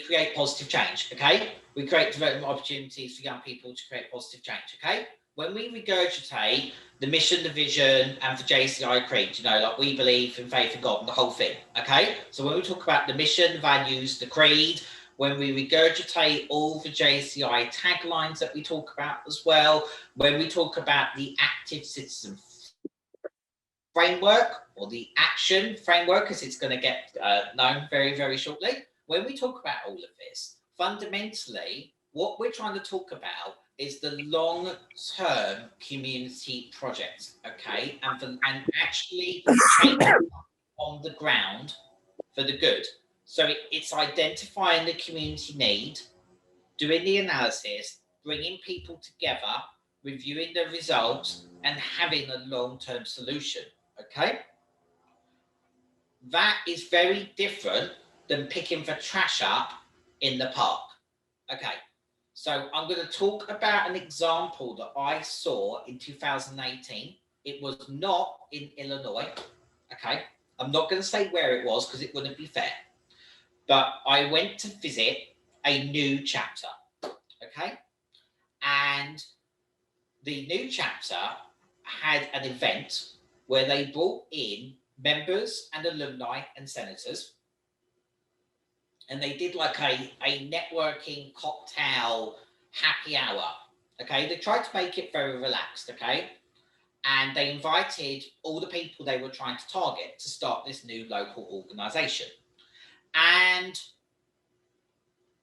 create positive change, okay? We create development opportunities for young people to create positive change, okay? When we regurgitate the mission, the vision, and for JCI creed, you know, like we believe in faith in God and the whole thing, okay? So when we talk about the mission, values, the creed, when we regurgitate all the JCI taglines that we talk about as well, when we talk about the active citizen framework or the action framework, as it's going to get known very, very shortly. When we talk about all of this, fundamentally, what we're trying to talk about is the long-term community project, okay? And actually on the ground for the good. So it's identifying the community need, doing the analysis, bringing people together, reviewing the results, and having a long-term solution, okay? That is very different than picking the trash up in the park. Okay, so I'm going to talk about an example that I saw in 2018. It was not in Illinois. Okay, I'm not going to say where it was because it wouldn't be fair. But I went to visit a new chapter. Okay, and the new chapter had an event where they brought in members and alumni and senators. And they did like a networking cocktail happy hour. Okay, they tried to make it very relaxed. Okay, and they invited all the people they were trying to target to start this new local organization. And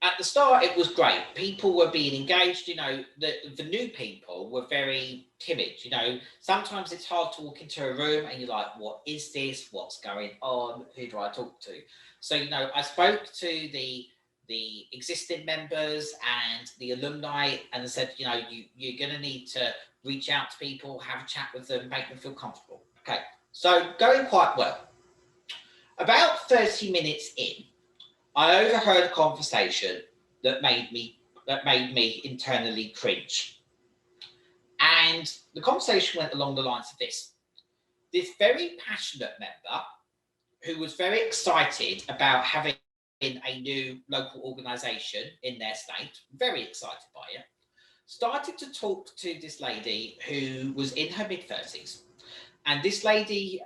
at the start, it was great. People were being engaged. You know, the new people were very timid. You know, sometimes it's hard to walk into a room and you're like, what is this? What's going on? Who do I talk to? So, you know, I spoke to the existing members and the alumni and said, you know, you're going to need to reach out to people, have a chat with them, make them feel comfortable. Okay, so going quite well. About 30 minutes in, I overheard a conversation that made me internally cringe. And the conversation went along the lines of this. This very passionate member who was very excited about having a new local organisation in their state, very excited by it, started to talk to this lady who was in her mid-30s. And this lady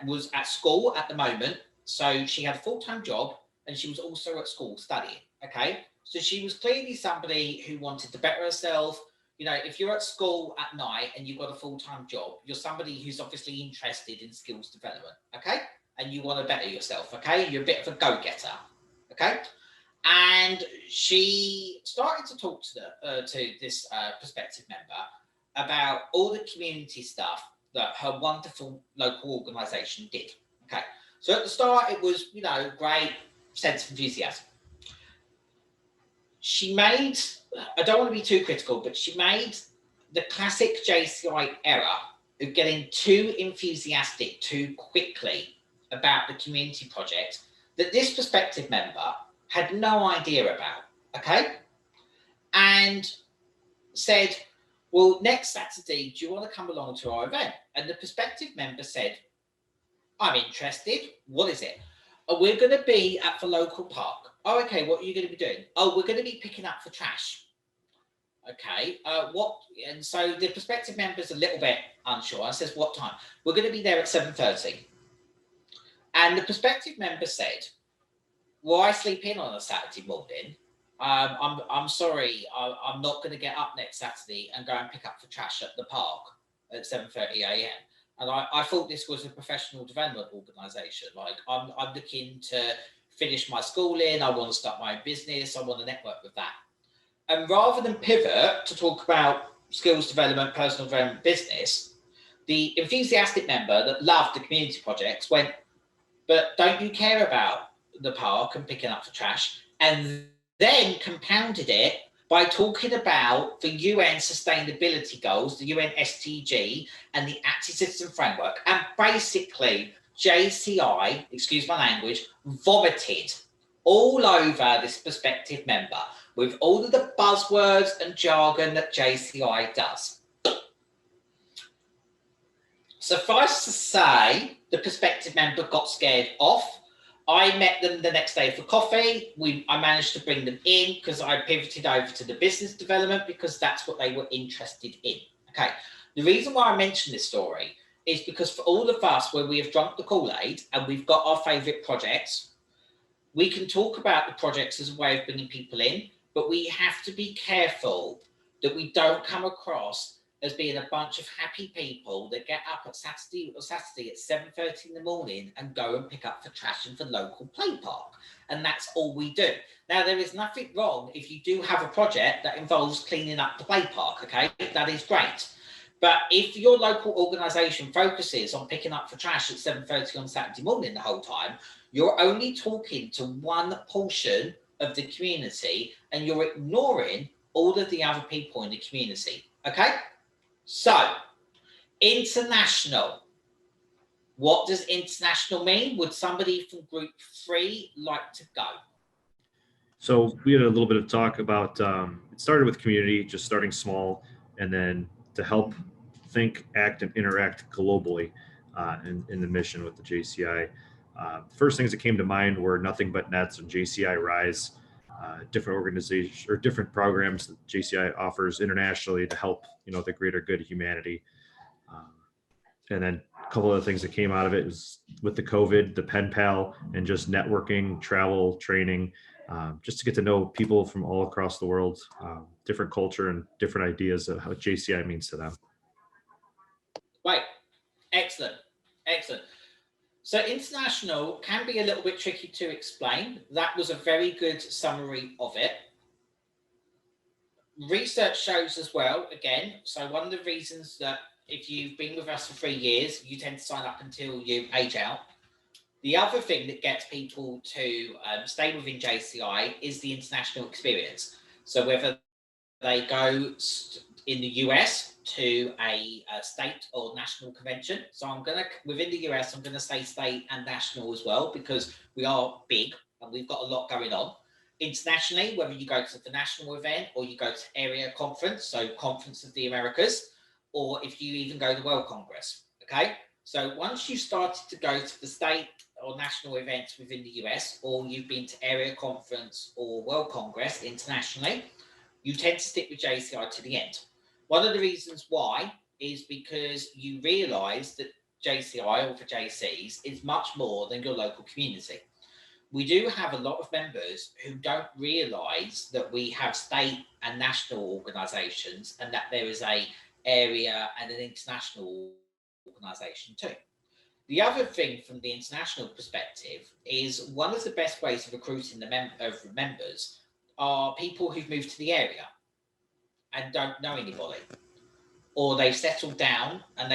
was at school at the moment, so she had a full-time job, and she was also at school studying, okay? So she was clearly somebody who wanted to better herself. You know, if you're at school at night and you've got a full-time job, you're somebody who's obviously interested in skills development, okay? And you want to better yourself, okay? You're a bit of a go-getter, okay? And she started to talk to this prospective member about all the community stuff that her wonderful local organisation did, okay? So at the start, it was, you know, great sense of enthusiasm. She made, I don't want to be too critical, but she made the classic JCI error of getting too enthusiastic too quickly about the community project that this prospective member had no idea about, okay? And said, well, next Saturday, do you want to come along to our event? And the prospective member said, I'm interested. What is it? Oh, we're going to be at the local park. Oh, okay. What are you going to be doing? Oh, we're going to be picking up the trash. Okay. What? And so the prospective member's a little bit unsure. I says, what time? We're going to be there at 7:30. And the prospective member said, well, I sleep in on a Saturday morning. I'm sorry. I'm not going to get up next Saturday and go and pick up the trash at the park at 7:30 a.m. And I thought this was a professional development organisation. Like, I'm looking to finish my schooling. I want to start my own business. I want to network with that. And rather than pivot to talk about skills development, personal development, business, the enthusiastic member that loved the community projects went, but don't you care about the park and picking up the trash? And then compounded it by talking about the UN sustainability goals, the UN SDG, and the anti-citizen framework. And basically, JCI, excuse my language, vomited all over this prospective member with all of the buzzwords and jargon that JCI does. Suffice to say, the prospective member got scared off. I met them the next day for coffee. I managed to bring them in because I pivoted over to the business development because that's what they were interested in. Okay. The reason why I mention this story is because for all of us where we have drunk the Kool-Aid and we've got our favourite projects, we can talk about the projects as a way of bringing people in, but we have to be careful that we don't come across as being a bunch of happy people that get up at Saturday at 7:30 in the morning and go and pick up the trash in the local play park. And that's all we do. Now, there is nothing wrong if you do have a project that involves cleaning up the play park, okay? That is great. But if your local organisation focuses on picking up the trash at 7:30 on Saturday morning the whole time, you're only talking to one portion of the community and you're ignoring all of the other people in the community, okay? So, international. What does international mean? Would somebody from group 3 like to go? So we had a little bit of talk about, it started with community, just starting small, and then to help think, act, and interact globally in the mission with the JCI. First things that came to mind were Nothing But Nets and JCI Rise, different organizations or different programs that JCI offers internationally to help, the greater good of humanity. And then a couple of things that came out of it was with the COVID, the pen pal, and just networking, travel, training, just to get to know people from all across the world, different culture and different ideas of how JCI means to them. Right, excellent, excellent. So international can be a little bit tricky to explain. That was a very good summary of it. Research shows as well, again, so one of the reasons that if you've been with us for 3 years, you tend to sign up until you age out. The other thing that gets people to stay within JCI is the international experience. So whether they go in the US to a state or national convention. So within the US, I'm going to say state and national as well, because we are big and we've got a lot going on. Internationally, whether you go to the national event or you go to area conference, so Conference of the Americas, or if you even go to World Congress, okay? So once you started to go to the state or national events within the US, or you've been to area conference or World Congress internationally, you tend to stick with JCI to the end. One of the reasons why is because you realise that JCI, or for Jaycees, is much more than your local community. We do have a lot of members who don't realise that we have state and national organisations and that there is a area and an international organisation too. The other thing from the international perspective is one of the best ways of recruiting the members are people who've moved to the area and don't know anybody, or they've settled down and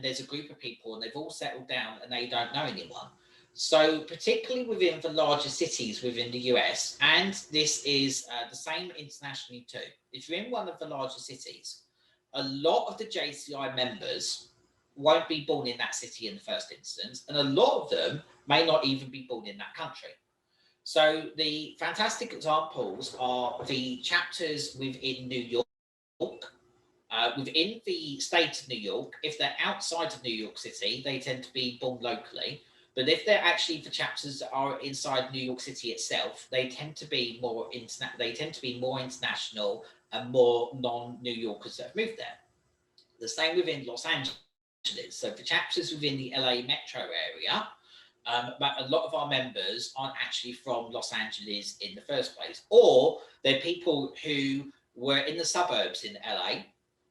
there's a group of people and they've all settled down and they don't know anyone. So particularly within the larger cities within the US, and this is the same internationally too, if you're in one of the larger cities, a lot of the JCI members won't be born in that city in the first instance, and a lot of them may not even be born in that country. So the fantastic examples are the chapters within New York, within the state of New York. If they're outside of New York City, they tend to be born locally. But if they're actually the chapters that are inside New York City itself, they tend to be more international and more non-New Yorkers that have moved there. The same within Los Angeles. So for chapters within the LA metro area, but a lot of our members aren't actually from Los Angeles in the first place, or they're people who were in the suburbs in LA,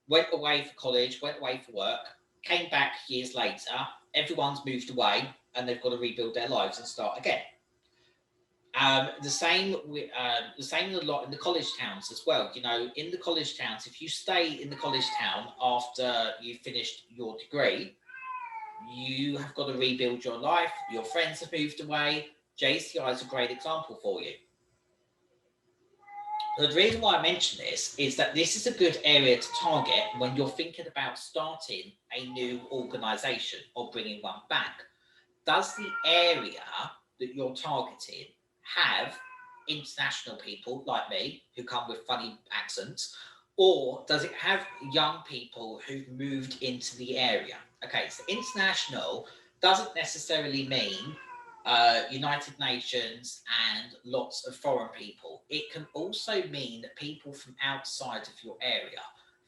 went away for college, went away for work, came back years later, everyone's moved away and they've got to rebuild their lives and start again. The same a lot in the college towns as well. In the college towns, if you stay in the college town after you've finished your degree, you have got to rebuild your life. Your friends have moved away. JCI is a great example for you. The reason why I mention this is that this is a good area to target when you're thinking about starting a new organisation or bringing one back. Does the area that you're targeting have international people like me who come with funny accents, or does it have young people who've moved into the area? Okay, so international doesn't necessarily mean United Nations and lots of foreign people. It can also mean people from outside of your area.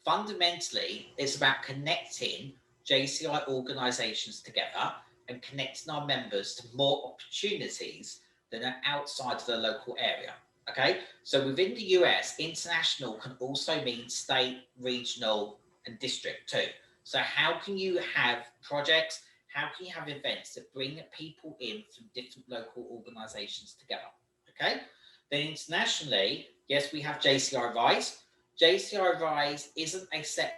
Fundamentally, it's about connecting JCI organisations together and connecting our members to more opportunities that are outside of the local area. Okay, so within the US, international can also mean state, regional, and district too. So how can you have projects? How can you have events that bring people in from different local organizations together? Okay, then internationally, yes, we have JCI Rise. JCI Rise isn't a set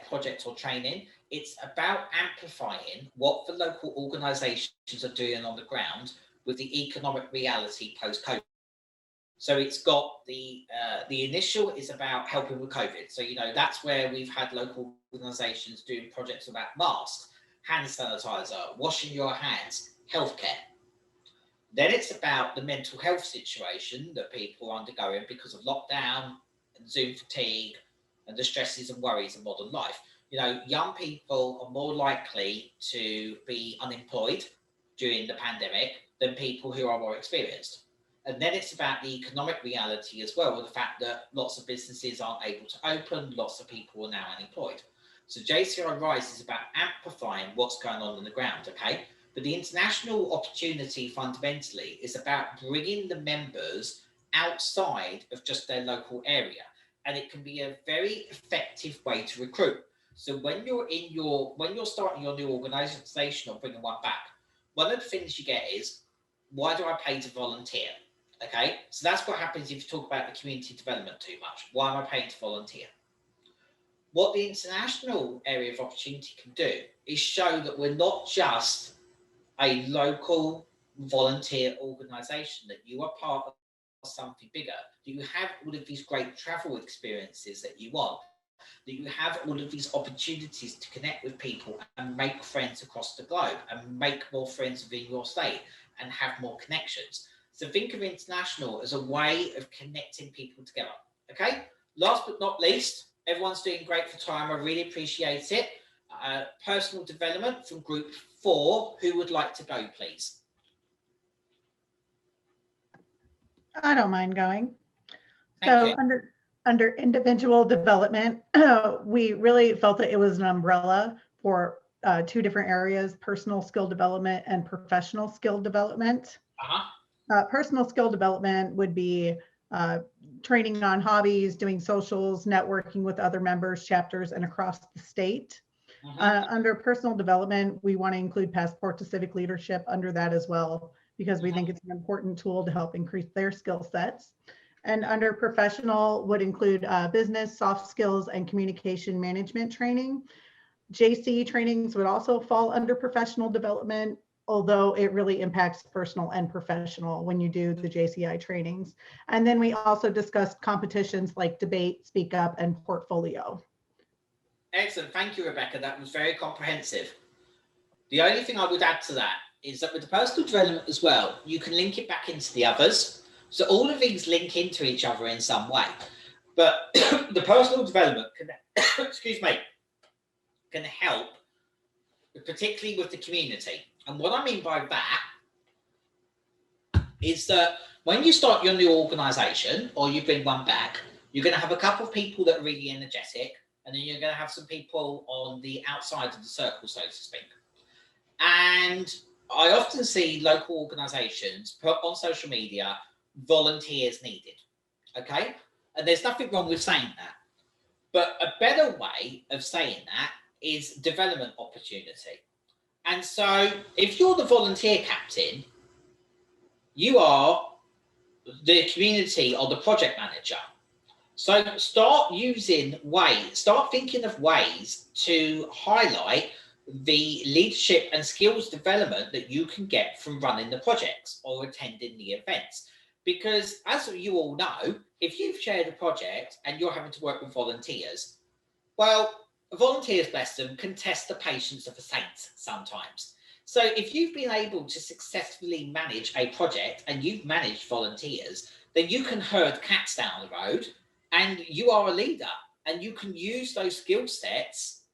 project or training. It's about amplifying what the local organizations are doing on the ground with the economic reality post-COVID. So it's got the initial is about helping with COVID. So, that's where we've had local organizations doing projects about masks. hand sanitizer, washing your hands, healthcare. Then it's about the mental health situation that people are undergoing because of lockdown and Zoom fatigue and the stresses and worries of modern life. You know, young people are more likely to be unemployed during the pandemic than people who are more experienced. And then it's about the economic reality as well, with the fact that lots of businesses aren't able to open, lots of people are now unemployed. So JCI Rise is about amplifying what's going on the ground, okay? But the international opportunity fundamentally is about bringing the members outside of just their local area. And it can be a very effective way to recruit. So when you're starting your new organization or bringing one back, one of the things you get is, why do I pay to volunteer? Okay, so that's what happens if you talk about the community development too much. Why am I paying to volunteer? What the international area of opportunity can do is show that we're not just a local volunteer organization, that you are part of something bigger, that you have all of these great travel experiences that you want, that you have all of these opportunities to connect with people and make friends across the globe and make more friends within your state and have more connections. So think of international as a way of connecting people together. Okay, last but not least, everyone's doing great for time. I really appreciate it. Personal development from group 4. Who would like to go, please? I don't mind going. Thank So you. under individual development, we really felt that it was an umbrella for 2 different areas: personal skill development and professional skill development. Personal skill development would be training on hobbies, doing socials, networking with other members, chapters, and across the state. Under personal development, we want to include Passport to Civic Leadership under that as well, because we think it's an important tool to help increase their skill sets. And under professional would include business, soft skills, and communication management training. JC trainings would also fall under professional development, although it really impacts personal and professional when you do the JCI trainings. And then we also discussed competitions like debate, speak up, and portfolio. Excellent. Thank you, Rebecca. That was very comprehensive. The only thing I would add to that is that with the personal development as well, you can link it back into the others. So all of these link into each other in some way. But the personal development can, excuse me, can help, particularly with the community. And what I mean by that is that when you start your new organization or you bring one back, you're going to have a couple of people that are really energetic, and then you're going to have some people on the outside of the circle, so to speak. And I often see local organizations put on social media, volunteers needed, okay? And there's nothing wrong with saying that. But a better way of saying that is development opportunity. And so if you're the volunteer captain, you are the community or the project manager. So start thinking of ways to highlight the leadership and skills development that you can get from running the projects or attending the events. Because as you all know, if you've shared a project and you're having to work with volunteers, well, volunteers, bless them, can test the patience of a saint sometimes. So if you've been able to successfully manage a project and you've managed volunteers, then you can herd cats down the road and you are a leader and you can use those skill sets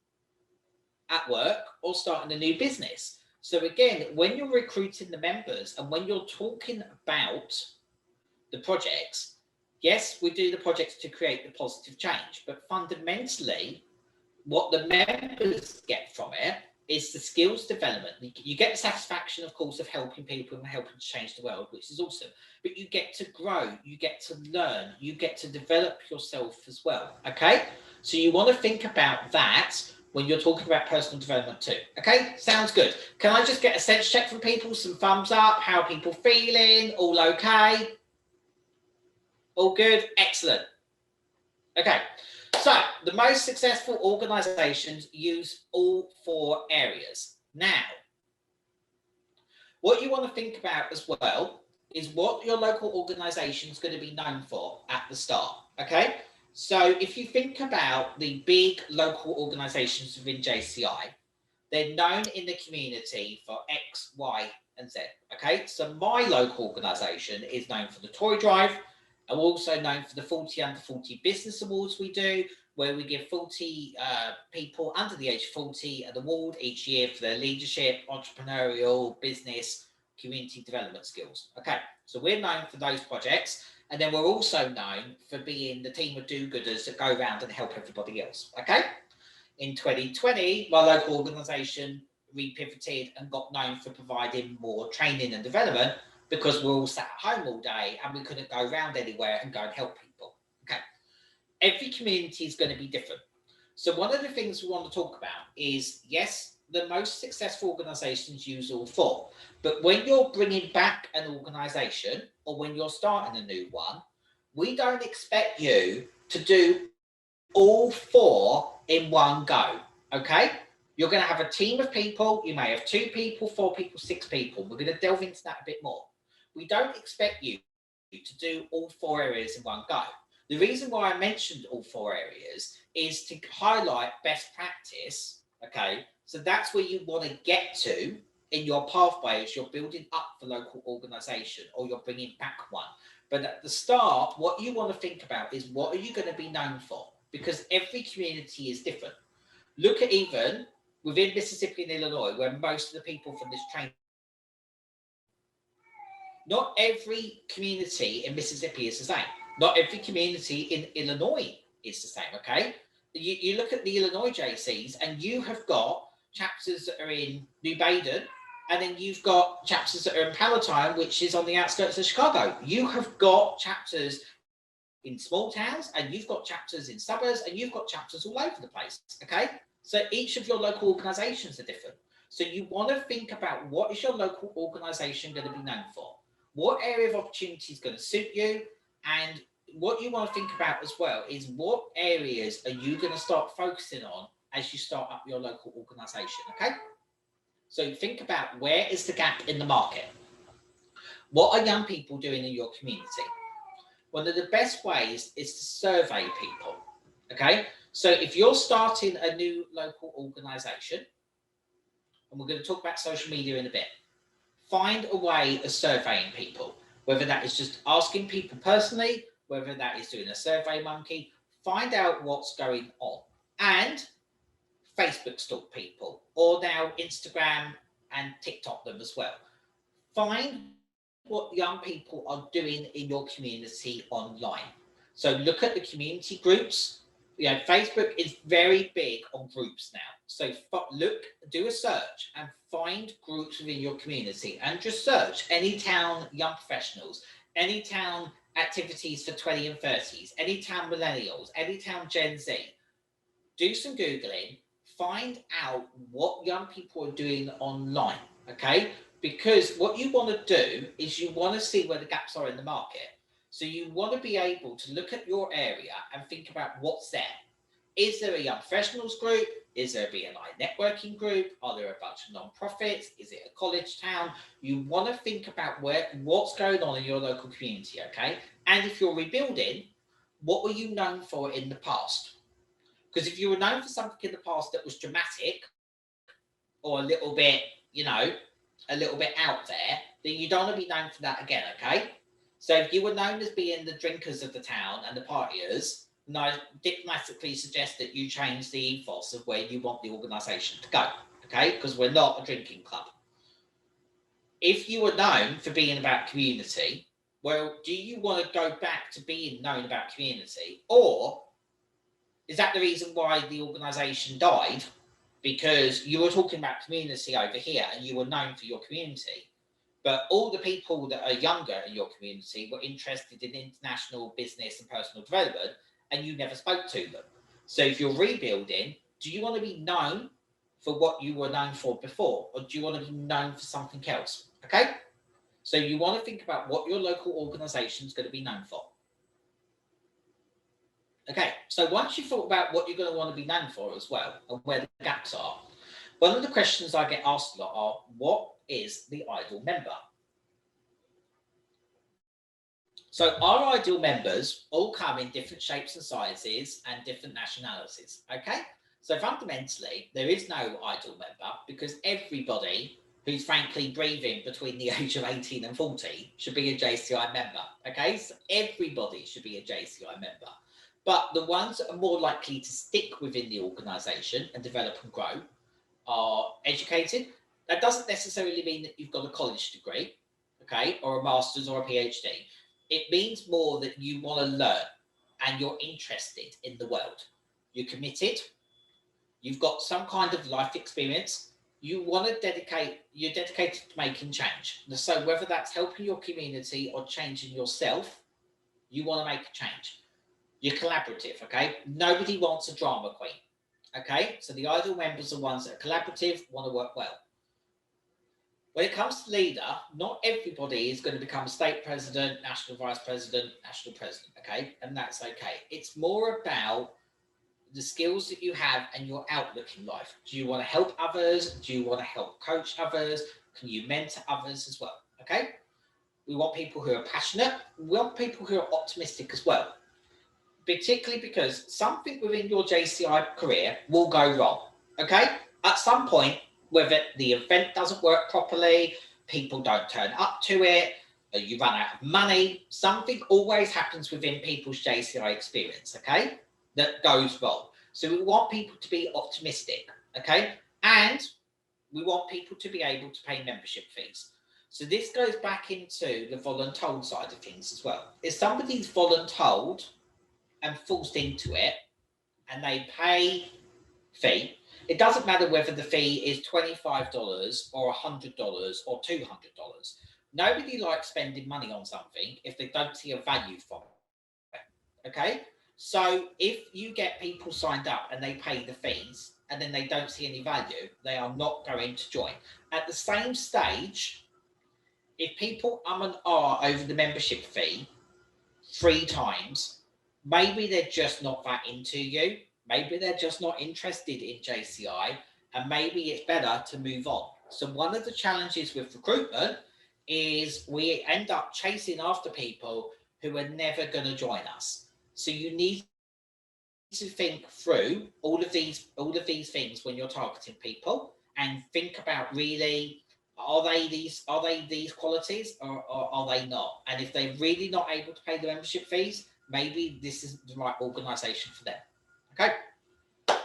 at work or starting a new business. So again, when you're recruiting the members and when you're talking about the projects, yes, we do the projects to create the positive change, but fundamentally, what the members get from it is the skills development. You get the satisfaction, of course, of helping people and helping to change the world, which is awesome. But you get to grow, you get to learn, you get to develop yourself as well, okay? So you want to think about that when you're talking about personal development too, okay? Sounds good. Can I just get a sense check from people? Some thumbs up, how are people feeling? All okay? All good? Excellent. Okay. So the most successful organizations use all 4 areas. Now, what you want to think about as well is what your local organization is going to be known for at the start, okay? So if you think about the big local organizations within JCI, They're known in the community for X, Y, and Z. Okay, so my local organisation is known for the toy drive. I'm also known for the 40 under 40 business awards we do, where we give 40 people under the age of 40 an award each year for their leadership, entrepreneurial, business, community development skills. Okay, so we're known for those projects. And then we're also known for being the team of do-gooders that go around and help everybody else. Okay. In 2020, my local organisation repivoted and got known for providing more training and development because we're all sat at home all day and we couldn't go around anywhere and go and help people. Okay. Every community is going to be different. So one of the things we want to talk about is, yes, the most successful organisations use all four. But when you're bringing back an organisation or when you're starting a new one, we don't expect you to do all four in one go, okay? You're going to have a team of people. You may have 2 people, 4 people, 6 people. We're going to delve into that a bit more. We don't expect you to do all 4 areas in one go. The reason why I mentioned all 4 areas is to highlight best practice, okay? So that's where you want to get to in your pathway as you're building up the local organisation or you're bringing back one. But at the start, what you want to think about is what are you going to be known for? Because every community is different. Look at even within Mississippi and Illinois, where most of the people from this training. Not every community in Mississippi is the same. Not every community in Illinois is the same, okay? You look at the Illinois Jaycees and you have got chapters that are in New Baden, and then you've got chapters that are in Palatine, which is on the outskirts of Chicago. You have got chapters in small towns, and you've got chapters in suburbs, and you've got chapters all over the place, okay? So each of your local organisations are different. So you want to think about what is your local organisation going to be known for? What area of opportunity is going to suit you? And what you want to think about as well is what areas are you going to start focusing on as you start up your local organisation, okay? So think about where is the gap in the market? What are young people doing in your community? One of the best ways is to survey people, okay? So if you're starting a new local organisation, and we're going to talk about social media in a bit, find a way of surveying people, whether that is just asking people personally, whether that is doing a survey monkey, find out what's going on. And Facebook stalk people, or now Instagram and TikTok them as well. Find what young people are doing in your community online. So look at the community groups. You know, Facebook is very big on groups now. So look, do a search and find groups within your community and just search Anytown Young Professionals, Anytown Activities for 20 and 30s, Anytown Millennials, Anytown Gen Z. Do some Googling. Find out what young people are doing online, okay? Because what you want to do is you want to see where the gaps are in the market. So you want to be able to look at your area and think about what's there. Is there a young professionals group? Is there a BNI networking group? Are there a bunch of non-profits? Is it a college town? You want to think about what's going on in your local community, okay? And if you're rebuilding, what were you known for in the past? Because if you were known for something in the past that was dramatic or a little bit, you know, a little bit out there, then you don't want to be known for that again, okay? So if you were known as being the drinkers of the town and the partiers, I diplomatically suggest that you change the ethos of where you want the organisation to go, okay? Because we're not a drinking club. If you were known for being about community, well, do you want to go back to being known about community, or is that the reason why the organisation died? Because you were talking about community over here and you were known for your community, but all the people that are younger in your community were interested in international business and personal development, and you never spoke to them. So if you're rebuilding, do you want to be known for what you were known for before, or do you want to be known for something else? Okay? So you want to think about what your local organisation is going to be known for. Okay, so once you've thought about what you're going to want to be known for as well, and where the gaps are, one of the questions I get asked a lot are, what is the ideal member? So our ideal members all come in different shapes and sizes and different nationalities, okay? So fundamentally, there is no ideal member because everybody who's frankly breathing between the age of 18 and 40 should be a JCI member. Okay, so everybody should be a JCI member. But the ones that are more likely to stick within the organisation and develop and grow are educated. That doesn't necessarily mean that you've got a college degree, okay, or a master's or a PhD. It means more that you want to learn and you're interested in the world. You're committed. You've got some kind of life experience. You want to you're dedicated to making change. So whether that's helping your community or changing yourself, you want to make a change. You're collaborative, okay? Nobody wants a drama queen, okay? So the ideal members are ones that are collaborative, want to work well. When it comes to leader, not everybody is going to become state president, national vice president, national president, okay? And that's okay. It's more about the skills that you have and your outlook in life. Do you want to help others? Do you want to help coach others? Can you mentor others as well? Okay. We want people who are passionate. We want people who are optimistic as well, particularly because something within your JCI career will go wrong. Okay. At some point, whether the event doesn't work properly, people don't turn up to it, or you run out of money, something always happens within people's JCI experience. Okay. That goes wrong. So we want people to be optimistic, okay? And we want people to be able to pay membership fees. So this goes back into the voluntold side of things as well. If somebody's voluntold and forced into it and they pay fee, it doesn't matter whether the fee is $25 or $100 or $200. Nobody likes spending money on something if they don't see a value from it, okay? So if you get people signed up and they pay the fees and then they don't see any value, they are not going to join. At the same stage, if people and ah over the membership fee 3 times, maybe they're just not that into you. Maybe they're just not interested in JCI, and maybe it's better to move on. So one of the challenges with recruitment is we end up chasing after people who are never going to join us. So you need to think through all of these things when you're targeting people, and think about really, are they these qualities or are they not? And if they're really not able to pay the membership fees, maybe this is the right organisation for them. Okay.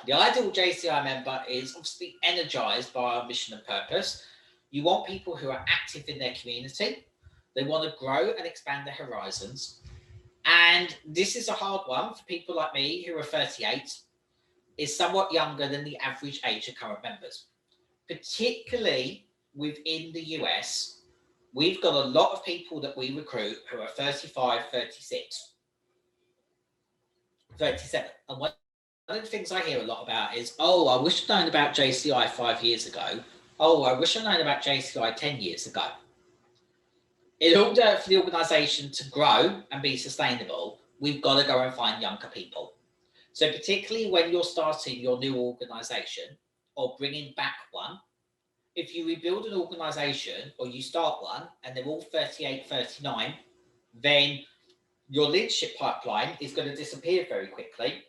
The ideal JCI member is obviously energized by our mission and purpose. You want people who are active in their community. They want to grow and expand their horizons. And this is a hard one for people like me who are 38, is somewhat younger than the average age of current members. Particularly within the US, we've got a lot of people that we recruit who are 35, 36, 37. And one of the things I hear a lot about is, oh, I wish I'd known about JCI 5 years ago. Oh, I wish I'd known about JCI 10 years ago. In order for the organisation to grow and be sustainable, we've got to go and find younger people. So particularly when you're starting your new organisation or bringing back one, if you rebuild an organisation or you start one and they're all 38, 39, then your leadership pipeline is going to disappear very quickly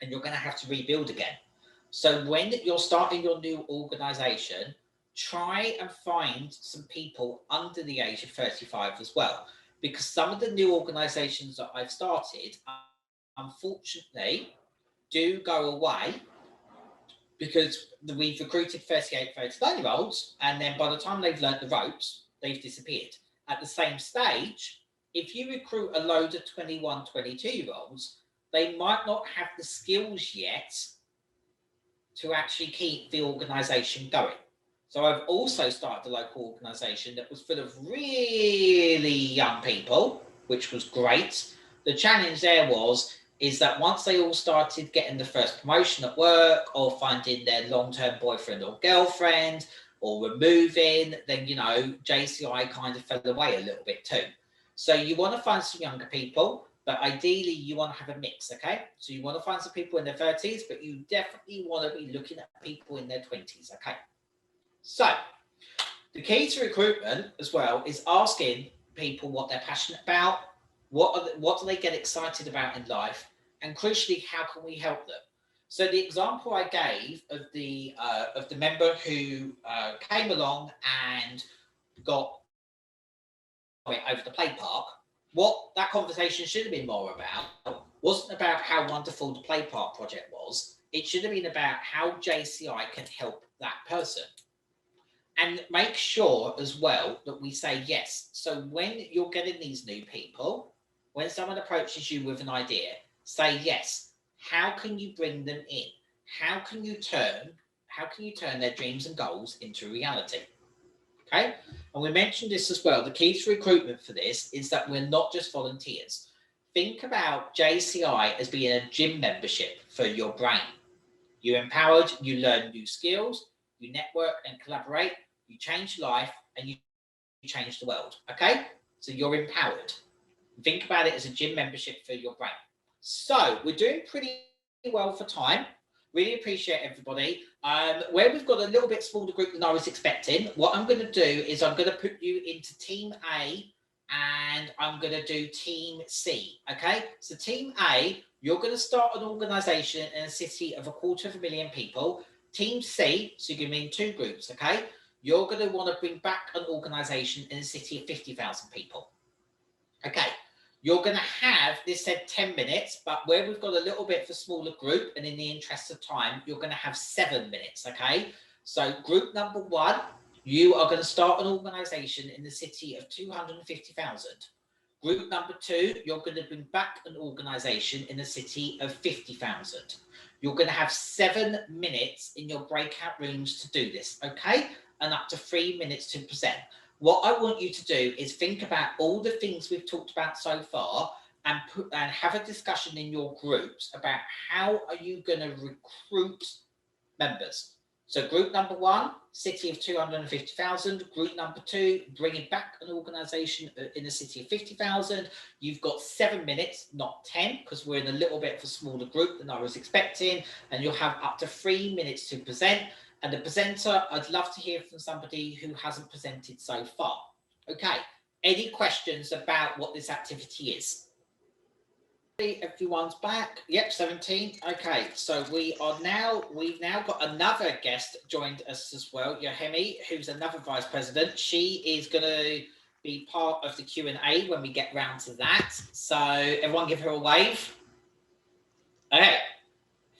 and you're going to have to rebuild again. So when you're starting your new organisation, try and find some people under the age of 35 as well, because some of the new organisations that I've started, unfortunately, do go away because we've recruited 38, 39-year-olds, and then by the time they've learnt the ropes, they've disappeared. At the same stage, if you recruit a load of 21, 22-year-olds, they might not have the skills yet to actually keep the organisation going. So I've also started a local organisation that was full of really young people, which was great. The challenge there is that once they all started getting the first promotion at work or finding their long-term boyfriend or girlfriend or were moving, then, you know, JCI kind of fell away a little bit too. So you want to find some younger people, but ideally you want to have a mix, okay? So you want to find some people in their 30s, but you definitely want to be looking at people in their 20s, okay? So the key to recruitment as well is asking people what they're passionate about, what do they get excited about in life, and crucially, how can we help them? So the example I gave of the member who came along and got over the play park, what that conversation should have been more about wasn't about how wonderful the play park project was. It should have been about how JCI can help that person. And make sure as well that we say yes. So when you're getting these new people, when someone approaches you with an idea, say yes. How can you bring them in? How can you turn their dreams and goals into reality? Okay. And we mentioned this as well. The key to recruitment for this is that we're not just volunteers. Think about JCI as being a gym membership for your brain. You're empowered, you learn new skills, you network and collaborate, you change life, and you change the world. Okay? So you're empowered. Think about it as a gym membership for your brain. So we're doing pretty well for time. Really appreciate everybody. Where we've got a little bit smaller group than I was expecting, what I'm going to do is I'm going to put you into Team A and I'm going to do Team C. Okay? So Team A, you're going to start an organisation in a city of 250,000 people. Team C, so you're going to be in two groups. Okay? You're going to want to bring back an organisation in a city of 50,000 people. Okay. You're going to have, this said 10 minutes, but where we've got a little bit for smaller group and in the interest of time, you're going to have 7 minutes, okay? So group number 1, you are going to start an organisation in the city of 250,000. Group number 2, you're going to bring back an organisation in the city of 50,000. You're going to have 7 minutes in your breakout rooms to do this, okay? And up to 3 minutes to present. What I want you to do is think about all the things we've talked about so far and have a discussion in your groups about how are you going to recruit members. So group number 1, city of 250,000. Group number 2, bringing back an organisation in the city of 50,000. You've got 7 minutes, not 10, because we're in a little bit of a smaller group than I was expecting. And you'll have up to 3 minutes to present. And the presenter, I'd love to hear from somebody who hasn't presented so far. Okay, any questions about what this activity is? Everyone's back. Yep, 17. Okay, so we've now got another guest joined us as well, Yohemi, who's another vice president. She is going to be part of the Q&A when we get round to that. So everyone give her a wave. Okay,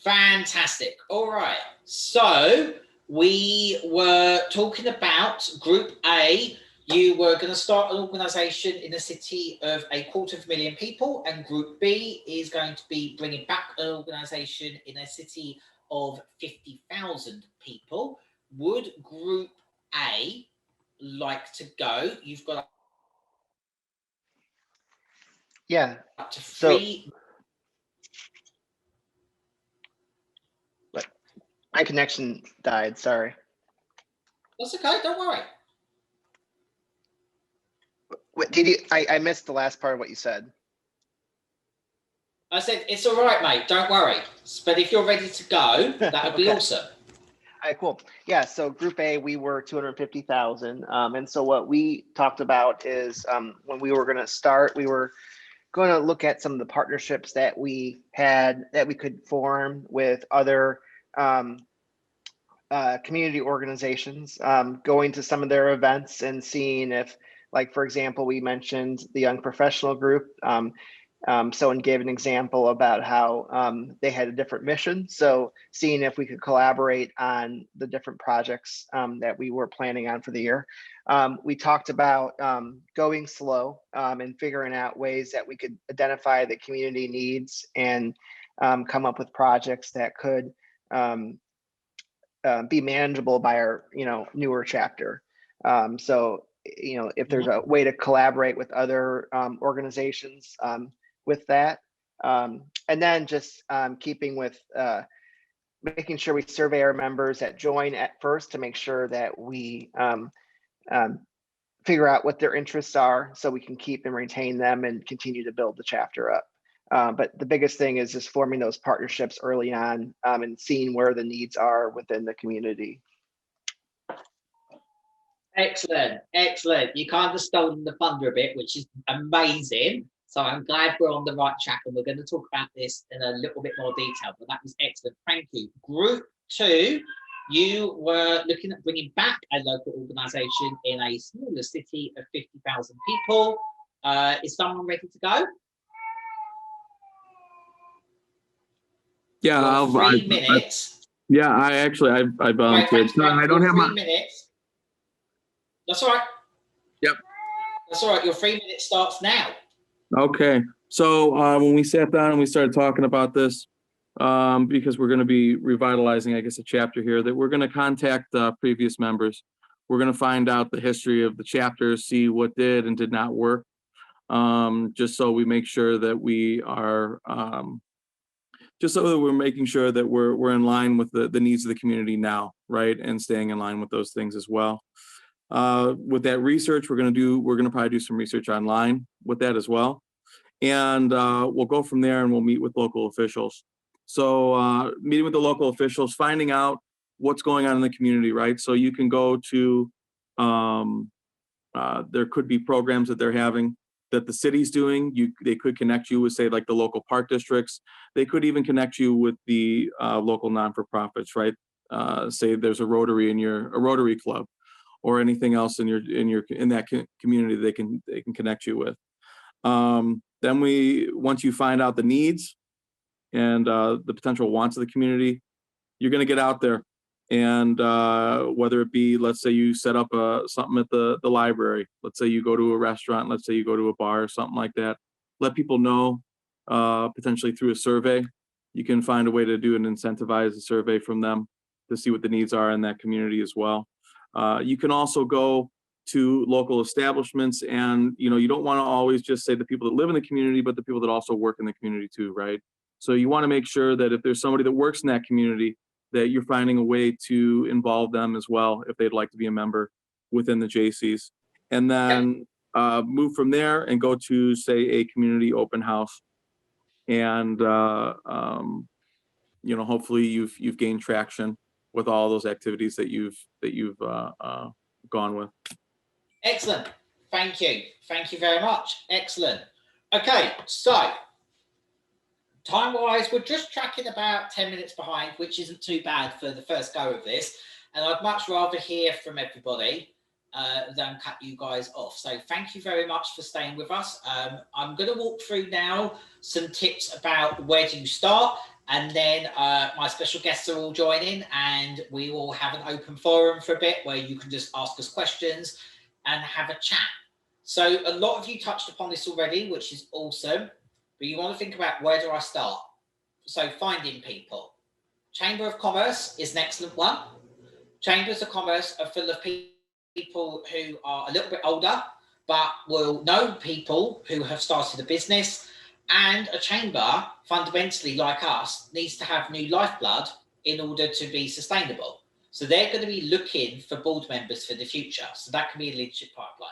fantastic. All right, so we were talking about Group A. You were going to start an organisation in a city of 250,000 people, and Group B is going to be bringing back an organisation in a city of 50,000 people. Would Group A like to go? You've got up to 3. My connection died, sorry. That's okay, don't worry. What did you? I missed the last part of what you said. I said, it's all right, mate, don't worry. But if you're ready to go, that would be awesome. All right, cool. Yeah, so Group A, we were 250,000. And so what we talked about is when we were going to start, we were going to look at some of the partnerships that we had, that we could form with other community organizations, going to some of their events and seeing if, like, for example, we mentioned the Young Professional Group. Someone gave an example about how they had a different mission. So seeing if we could collaborate on the different projects that we were planning on for the year. We talked about going slow and figuring out ways that we could identify the community needs and come up with projects that could be manageable by our, newer chapter. So, if there's a way to collaborate with other organizations with that, and then just keeping with making sure we survey our members that join at first to make sure that we figure out what their interests are so we can keep and retain them and continue to build the chapter up. But the biggest thing is just forming those partnerships early on and seeing where the needs are within the community. Excellent, excellent. You kind of stolen the thunder a bit, which is amazing. So I'm glad we're on the right track, and we're going to talk about this in a little bit more detail, but that was excellent. Thank you. Group 2, you were looking at bringing back a local organisation in a smaller city of 50,000 people. Is someone ready to go? Yeah, I'll 3 minutes. Yeah, I volunteered. Right, I don't have 3 my. minutes. That's all right. Yep. That's all right. Your 3 minutes starts now. Okay. So when we sat down and we started talking about this, because we're going to be revitalizing, I guess, a chapter here, that we're going to contact previous members. We're going to find out the history of the chapters, see what did and did not work, just so we make sure that we are, just so that we're making sure that we're in line with the needs of the community now, right, and staying in line with those things as well. With that research, we're going to probably do some research online with that as well, and we'll go from there, and we'll meet with local officials. So meeting with the local officials, finding out what's going on in the community, right? So you can go to, there could be programs that they're having that the city's doing. They could connect you with, say, like the local park districts. They could even connect you with the local non-for-profits, right? Say there's a Rotary club or anything else in that community they can connect you with. Then once you find out the needs and the potential wants of the community, you're going to get out there, and whether it be, let's say you set up something at the library, let's say you go to a restaurant, let's say you go to a bar or something like that, let people know, potentially through a survey. You can find a way to do an incentivized survey from them to see what the needs are in that community as well. You can also go to local establishments, and you don't want to always just say the people that live in the community, but the people that also work in the community too, right? So you want to make sure that if there's somebody that works in that community, that you're finding a way to involve them as well if they'd like to be a member within the Jaycees. And then move from there and go to, say, a community open house. And hopefully you've gained traction with all those activities that you've gone with. Excellent. Thank you. Thank you very much. Excellent. Okay, so time-wise, we're just tracking about 10 minutes behind, which isn't too bad for the first go of this. And I'd much rather hear from everybody than cut you guys off. So thank you very much for staying with us. I'm going to walk through now some tips about where do you start, and then my special guests are all joining, and we will have an open forum for a bit where you can just ask us questions and have a chat. So a lot of you touched upon this already, which is awesome. But you want to think about, where do I start? So finding people. Chamber of Commerce is an excellent one. Chambers of Commerce are full of people who are a little bit older, but will know people who have started a business. And a chamber, fundamentally like us, needs to have new lifeblood in order to be sustainable. So they're going to be looking for board members for the future. So that can be a leadership pipeline.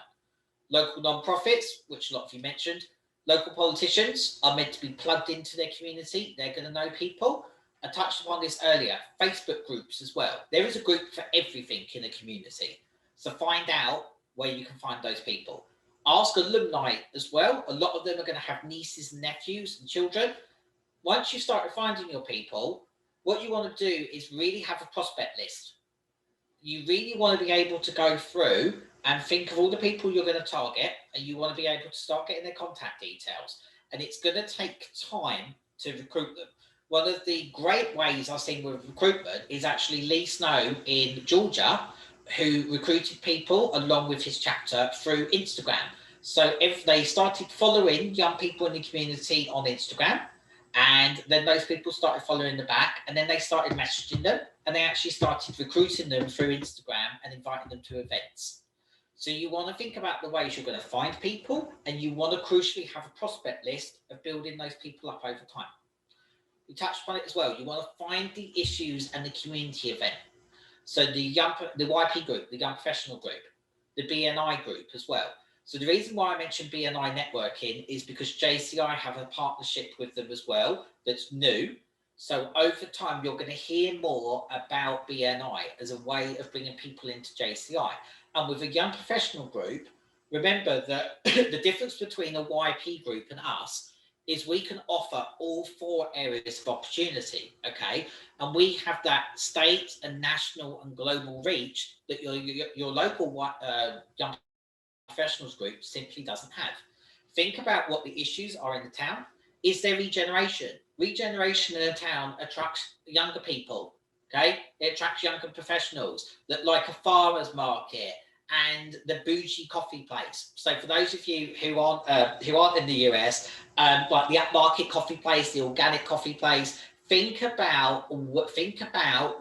Local non-profits, which a lot of you mentioned. Local politicians are meant to be plugged into their community. They're going to know people. I touched upon this earlier. Facebook groups as well. There is a group for everything in a community. So find out where you can find those people. Ask alumni as well. A lot of them are going to have nieces and nephews and children. Once you start finding your people, what you want to do is really have a prospect list. You really want to be able to go through and think of all the people you're going to target, and you want to be able to start getting their contact details. And it's going to take time to recruit them. One of the great ways I've seen with recruitment is actually Lee Snow in Georgia, who recruited people along with his chapter through Instagram. So if they started following young people in the community on Instagram, and then those people started following them back, and then they started messaging them, and they actually started recruiting them through Instagram and inviting them to events. So you want to think about the ways you're going to find people, and you want to crucially have a prospect list of building those people up over time. We touched upon it as well. You want to find the issues and the community event. So the YP group, the Young Professional group, the BNI group as well. So the reason why I mentioned BNI networking is because JCI have a partnership with them as well that's new. So over time, you're going to hear more about BNI as a way of bringing people into JCI. And with a Young Professional group, remember that the difference between a YP group and us is we can offer all 4 areas of opportunity, okay? And we have that state and national and global reach that your local young professionals group simply doesn't have. Think about what the issues are in the town. Is there regeneration? Regeneration in a town attracts younger people, okay? It attracts younger professionals that like a farmer's market and the bougie coffee place. So for those of you who aren't in the US, like the upmarket coffee place, the organic coffee place, think about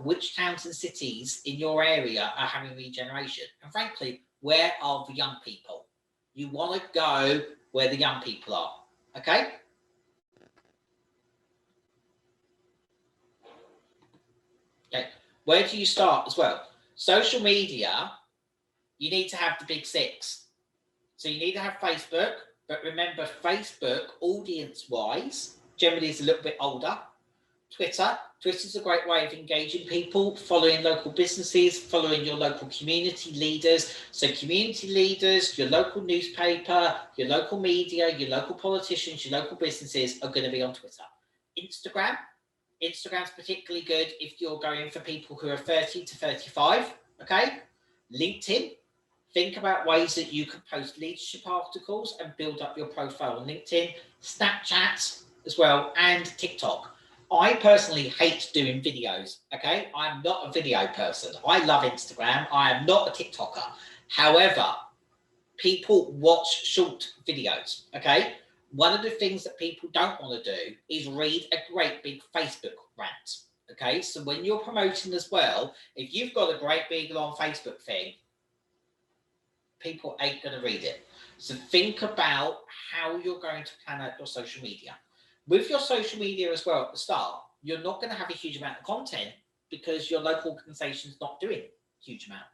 which towns and cities in your area are having regeneration. And frankly, where are the young people? You want to go where the young people are, okay? Okay, where do you start as well? Social media, you need to have the big 6. So you need to have Facebook, but remember Facebook, audience-wise, generally is a little bit older. Twitter's a great way of engaging people, following local businesses, following your local community leaders. So community leaders, your local newspaper, your local media, your local politicians, your local businesses are going to be on Twitter. Instagram's particularly good if you're going for people who are 30 to 35, okay? LinkedIn, think about ways that you can post leadership articles and build up your profile on LinkedIn. Snapchat as well, and TikTok. I personally hate doing videos, okay? I'm not a video person. I love Instagram. I am not a TikToker. However, people watch short videos, okay? One of the things that people don't want to do is read a great big Facebook rant, okay? So when you're promoting as well, if you've got a great big long Facebook thing, people ain't going to read it. So think about how you're going to plan out your social media. With your social media as well at the start, you're not going to have a huge amount of content because your local organisation is not doing a huge amount.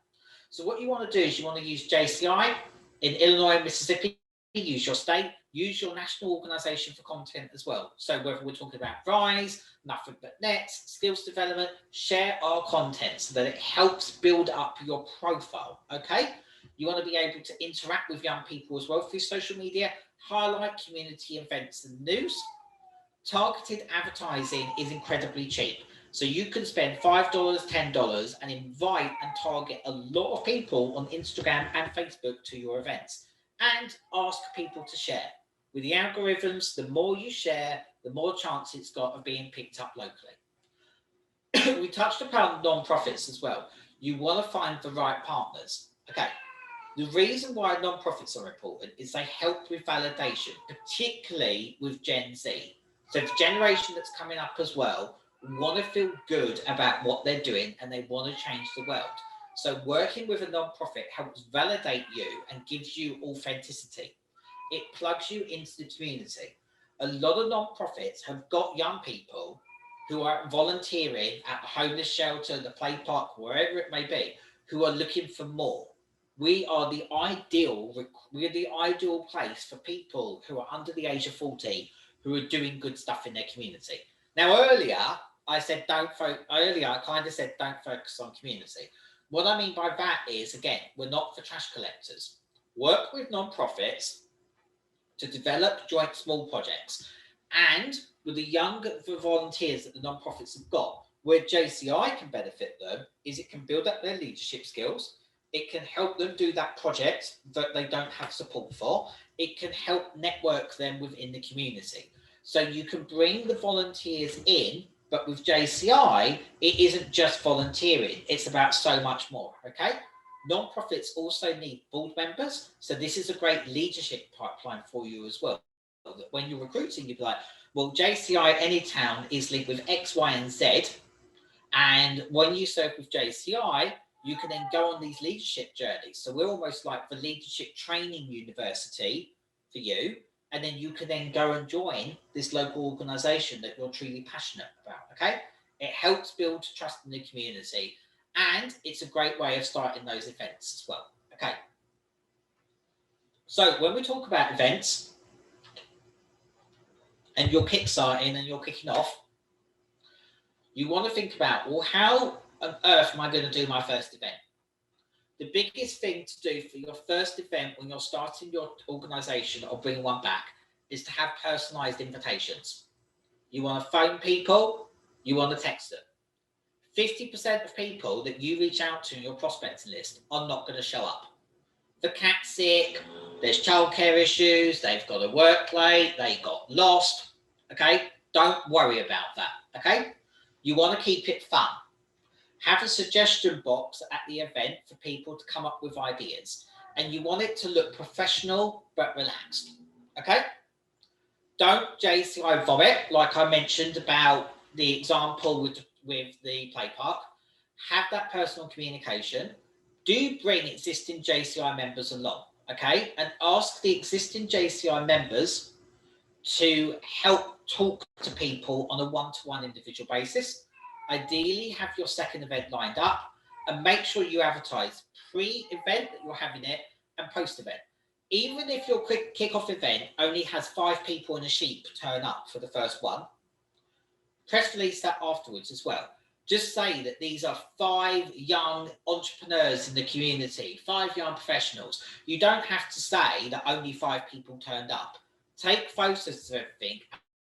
So what you want to do is you want to use JCI in Illinois and Mississippi, use your state, use your national organisation for content as well. So whether we're talking about RISE, Nothing But Nets, skills development, share our content so that it helps build up your profile, okay? You want to be able to interact with young people as well through social media, highlight community events and news. Targeted advertising is incredibly cheap. So you can spend $5, $10 and invite and target a lot of people on Instagram and Facebook to your events and ask people to share. With the algorithms, the more you share, the more chance it's got of being picked up locally. We touched upon non-profits as well. You want to find the right partners. Okay. The reason why non-profits are important is they help with validation, particularly with Gen Z. So the generation that's coming up as well want to feel good about what they're doing and they want to change the world. So working with a non-profit helps validate you and gives you authenticity. It plugs you into the community. A lot of non-profits have got young people who are volunteering at the homeless shelter, the play park, wherever it may be, who are looking for more. We are the ideal place for people who are under the age of 40 who are doing good stuff in their community. Now, earlier, I kind of said don't focus on community. What I mean by that is, again, we're not for trash collectors. Work with non-profits to develop joint small projects. And with the young volunteers that the non-profits have got, where JCI can benefit them is it can build up their leadership skills. It can help them do that project that they don't have support for. It can help network them within the community. So you can bring the volunteers in, but with JCI, it isn't just volunteering. It's about so much more, okay? Non-profits also need board members. So this is a great leadership pipeline for you as well. That when you're recruiting, you'd be like, well, JCI Anytown is linked with X, Y, and Z. And when you serve with JCI, you can then go on these leadership journeys. So we're almost like the leadership training university for you. And then you can then go and join this local organization that you're truly passionate about, okay? It helps build trust in the community. And it's a great way of starting those events as well, okay? So when we talk about events, and you're kickstarting and you're kicking off, you want to think about, well, how on earth am I going to do my first event? The biggest thing to do for your first event when you're starting your organisation or bringing one back is to have personalised invitations. You want to phone people, you want to text them. 50% of people that you reach out to in your prospecting list are not going to show up. The cat's sick, there's childcare issues, they've got to work late, they got lost. Okay, don't worry about that. Okay, you want to keep it fun. Have a suggestion box at the event for people to come up with ideas, and you want it to look professional but relaxed. Okay, don't JCI vomit like I mentioned about the example with the play park. Have that personal communication. Do bring existing JCI members along, okay, and ask the existing JCI members to help talk to people on a one-to-one individual basis. Ideally, have your second event lined up and make sure you advertise pre-event that you're having it and post-event. Even if your quick kickoff event only has 5 people and a sheep turn up for the first one, press release that afterwards as well. Just say that these are 5 young entrepreneurs in the community, 5 young professionals. You don't have to say that only 5 people turned up. Take photos of everything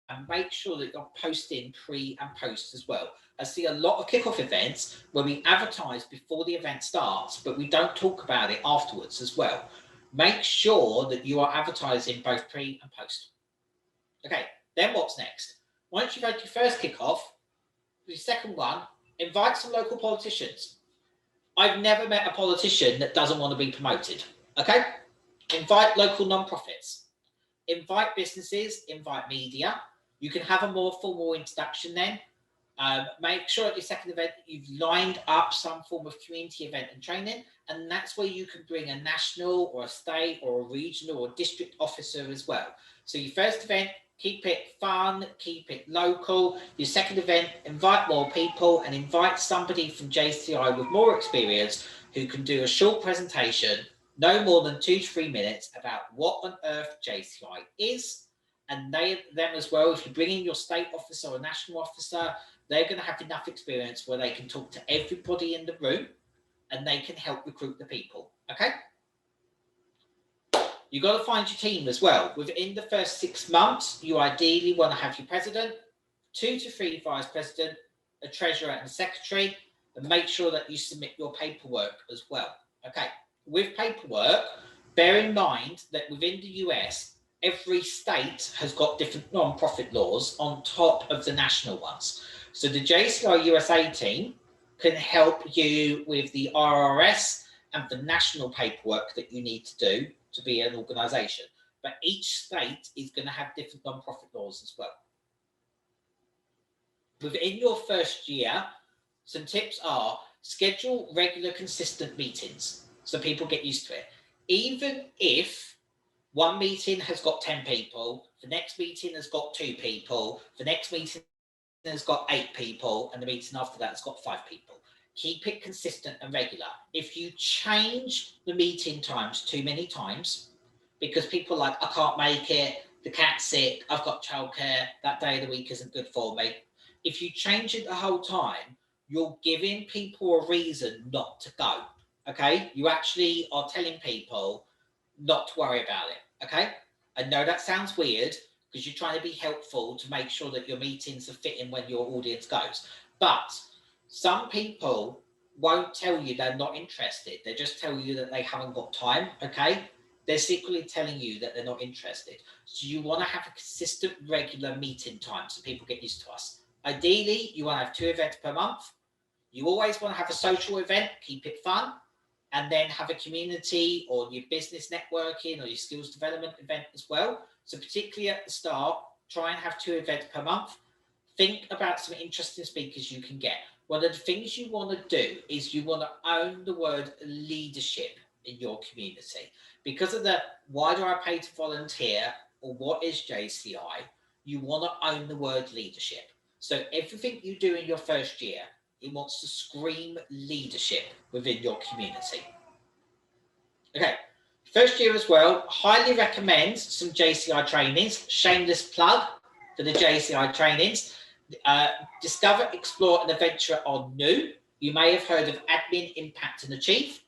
and make sure that you're posting pre and post as well. I see a lot of kickoff events where we advertise before the event starts, but we don't talk about it afterwards as well. Make sure that you are advertising both pre and post. Okay, then what's next? Once you've had your first kickoff, the second one, invite some local politicians. I've never met a politician that doesn't want to be promoted. Okay, invite local non-profits, invite businesses, invite media. You can have a more formal introduction then. Make sure at your second event that you've lined up some form of community event and training, and that's where you can bring a national or a state or a regional or district officer as well. So your first event, keep it fun, keep it local. Your second event, invite more people and invite somebody from JCI with more experience who can do a short presentation, no more than 2 to 3 minutes, about what on earth JCI is. And them as well, if you bring in your state officer or national officer, they're going to have enough experience where they can talk to everybody in the room and they can help recruit the people. Okay? You've got to find your team as well. Within the first 6 months, you ideally want to have your president, 2 to 3 vice president, a treasurer and a secretary, and make sure that you submit your paperwork as well. Okay, with paperwork, bear in mind that within the US, every state has got different non-profit laws on top of the national ones. So the JCI USA team can help you with the RRS and the national paperwork that you need to do to be an organisation. But each state is going to have different non-profit laws as well. Within your first year, some tips are schedule regular, consistent meetings so people get used to it. Even if one meeting has got 10 people, the next meeting has got 2 people, the next meeting has got 8 people, and the meeting after that has got 5 people. Keep it consistent and regular. If you change the meeting times too many times, because people are like, I can't make it, the cat's sick, I've got childcare, that day of the week isn't good for me. If you change it the whole time, you're giving people a reason not to go, okay? You actually are telling people not to worry about it, okay? I know that sounds weird because you're trying to be helpful to make sure that your meetings are fitting when your audience goes. But some people won't tell you they're not interested. They just tell you that they haven't got time, okay? They're secretly telling you that they're not interested. So you want to have a consistent, regular meeting time so people get used to us. Ideally, you want to have 2 events per month. You always want to have a social event, keep it fun, and then have a community or your business networking or your skills development event as well. So particularly at the start, try and have 2 events per month. Think about some interesting speakers you can get. One of the things you want to do is you want to own the word leadership in your community. Because of the why do I pay to volunteer or what is JCI, you want to own the word leadership. So everything you do in your first year, it wants to scream leadership within your community. Okay, first year as well, highly recommend some JCI trainings. Shameless plug for the JCI trainings. Discover, Explore and Adventure are new. You may have heard of Admin, Impact and Achieve.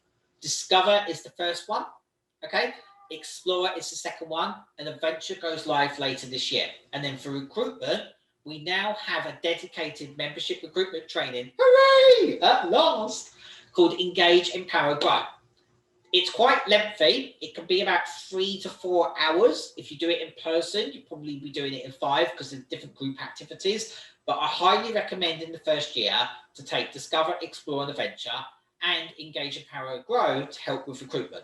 Discover is the first one, okay? Explore is the second one, and Adventure goes live later this year. And then for recruitment, we now have a dedicated membership recruitment training, hooray, at last, called Engage, Empower, Grow. It's quite lengthy. It can be about 3 to 4 hours. If you do it in person, you'll probably be doing it in 5 because of different group activities. But I highly recommend in the first year to take Discover, Explore, and Adventure and Engage, Empower, Grow to help with recruitment.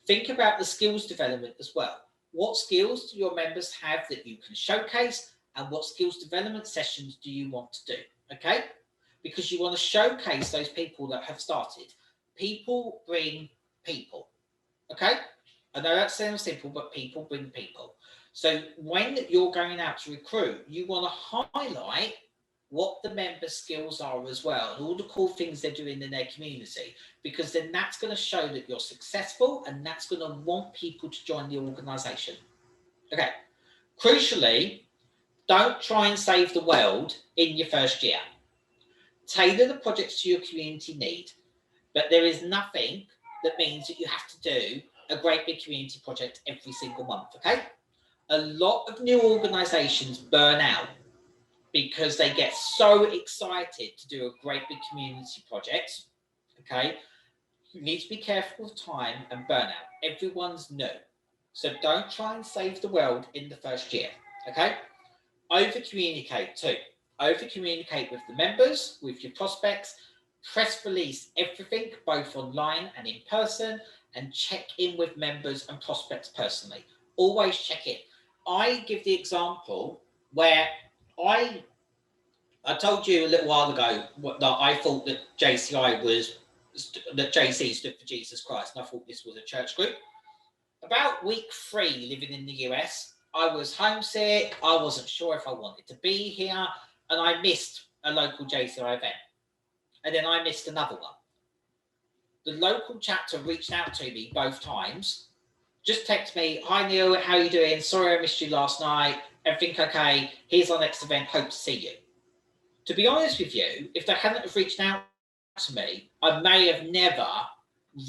Think about the skills development as well. What skills do your members have that you can showcase, and what skills development sessions do you want to do? Okay, because you want to showcase those people that have started. People bring people. Okay, I know that sounds simple, but people bring people. So when you're going out to recruit, you want to highlight what the member skills are as well, and all the cool things they're doing in their community, because then that's going to show that you're successful, and that's going to want people to join the organization. Okay, crucially, don't try and save the world in your first year. Tailor the projects to your community need, but there is nothing that means that you have to do a great big community project every single month, okay? A lot of new organizations burn out because they get so excited to do a great big community project, okay? You need to be careful with time and burnout. Everyone's new. So don't try and save the world in the first year, okay? Over-communicate too. Over-communicate with the members, with your prospects, press release everything, both online and in person, and check in with members and prospects personally. Always check in. I give the example where I told you a little while ago that I thought that JCI stood for Jesus Christ, and I thought this was a church group. About week 3 living in the US, I was homesick. I wasn't sure if I wanted to be here, and I missed a local JCI event. And then I missed another one. The local chapter reached out to me both times. Just text me, "Hi Neil, how are you doing? Sorry I missed you last night. Everything okay? Here's our next event. Hope to see you." To be honest with you, if they hadn't have reached out to me, I may have never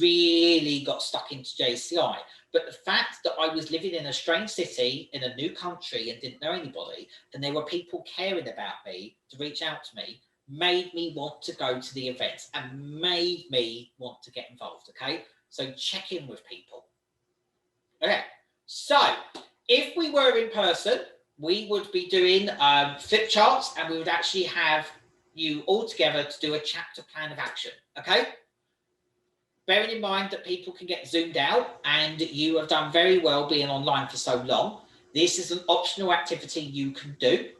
really got stuck into JCI. But the fact that I was living in a strange city, in a new country, and didn't know anybody, and there were people caring about me to reach out to me, made me want to go to the events and made me want to get involved, okay? So check in with people. Okay, so if we were in person, we would be doing flip charts, and we would actually have you all together to do a chapter plan of action, okay? Bearing in mind that people can get zoomed out, and you have done very well being online for so long, this is an optional activity you can do.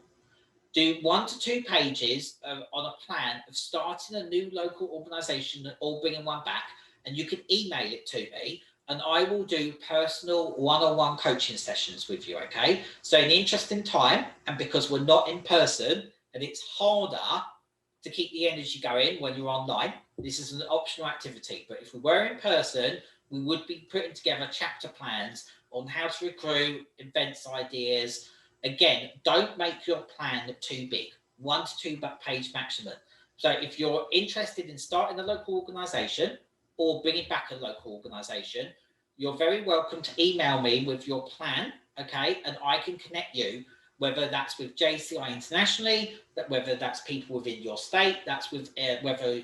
Do 1 to 2 pages on a plan of starting a new local organisation or bringing one back, and you can email it to me, and I will do personal one-on-one coaching sessions with you, okay? So in the interest in time, and because we're not in person, and it's harder to keep the energy going when you're online, this is an optional activity. But if we were in person, we would be putting together chapter plans on how to recruit, events ideas. Again, don't make your plan too big, 1 to 2 page maximum. So if you're interested in starting a local organisation or bringing back a local organisation, you're very welcome to email me with your plan, okay? And I can connect you, whether that's with JCI internationally, whether that's people within your state, that's with whether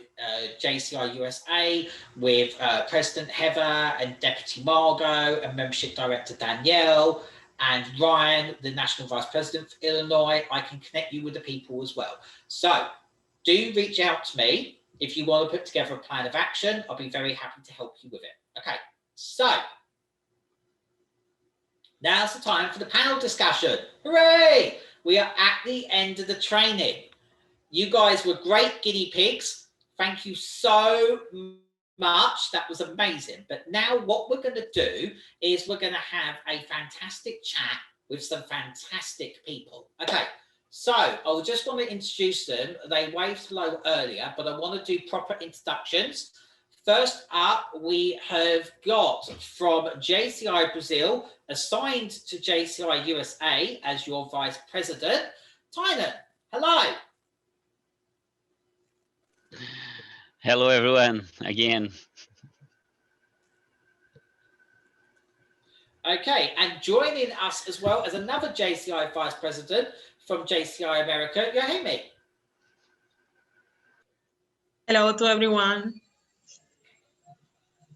JCI USA, with President Heather and Deputy Margot and Membership Director Danielle, and Ryan, the National Vice President for Illinois. I can connect you with the people as well. So do reach out to me if you want to put together a plan of action. I'll be very happy to help you with it. Okay, so now's the time for the panel discussion. Hooray! We are at the end of the training. You guys were great guinea pigs. Thank you so much. That was amazing. But now what we're going to do is we're going to have a fantastic chat with some fantastic people. Okay, so I just want to introduce them. They waved hello earlier, but I want to do proper introductions. First up, we have got from JCI Brazil, assigned to JCI USA as your Vice President, Tynan. Hello. Hello, everyone, again. Okay, and joining us as well as another JCI Vice President from JCI America, Yohimi. Hello to everyone.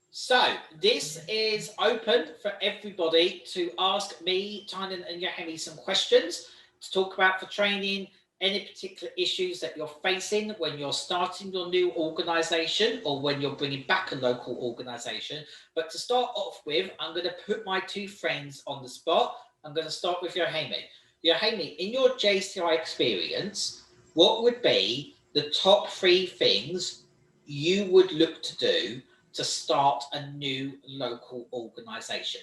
So this is open for everybody to ask me, Tynan and Yohimi some questions to talk about for training, any particular issues that you're facing when you're starting your new organisation or when you're bringing back a local organisation. But to start off with, I'm going to put my two friends on the spot. I'm going to start with Yohimi. Yohimi, in your JCI experience, what would be the top 3 things you would look to do to start a new local organisation?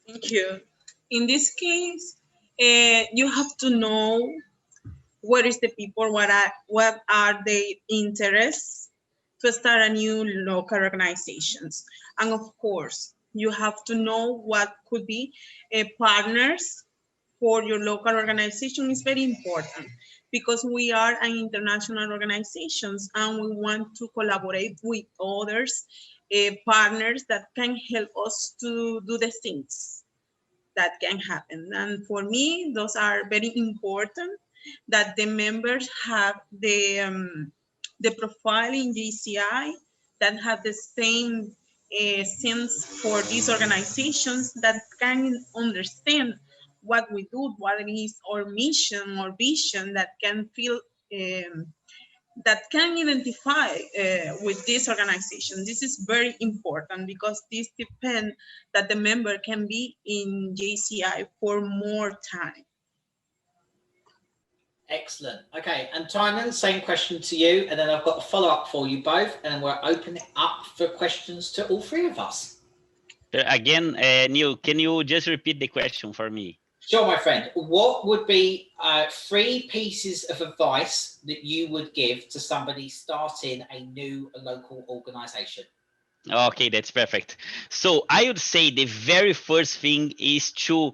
Thank you. In this case, you have to know what is the people, what are their interests to start a new local organizations. And of course, you have to know what could be partners for your local organization. Is very important because we are an international organizations and we want to collaborate with others, partners that can help us to do the things that can happen. And for me, those are very important, that the members have the profile in JCI, that have the same sense for these organizations, that can understand what we do, what is our mission or vision, that can feel that can identify with this organization. This is very important because this depends that the member can be in JCI for more time. Excellent. Okay, and Tynan, same question to you, and then I've got a follow-up for you both, and we're opening up for questions to all 3 of us. Again, Neil, can you just repeat the question for me? Sure, my friend. What would be 3 pieces of advice that you would give to somebody starting a new local organisation? Okay, that's perfect. So I would say the very first thing is to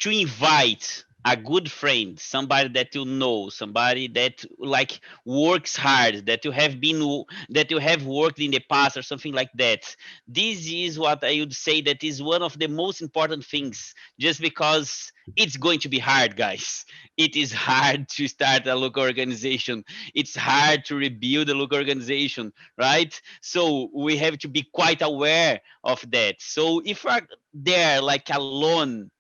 invite a good friend, somebody that you know, somebody that like works hard, that you have worked in the past or something like that. This is what I would say that is one of the most important things, just because it's going to be hard, guys. It is hard to start a local organization. It's hard to rebuild a local organization, right? So we have to be quite aware of that. So if you are there like alone,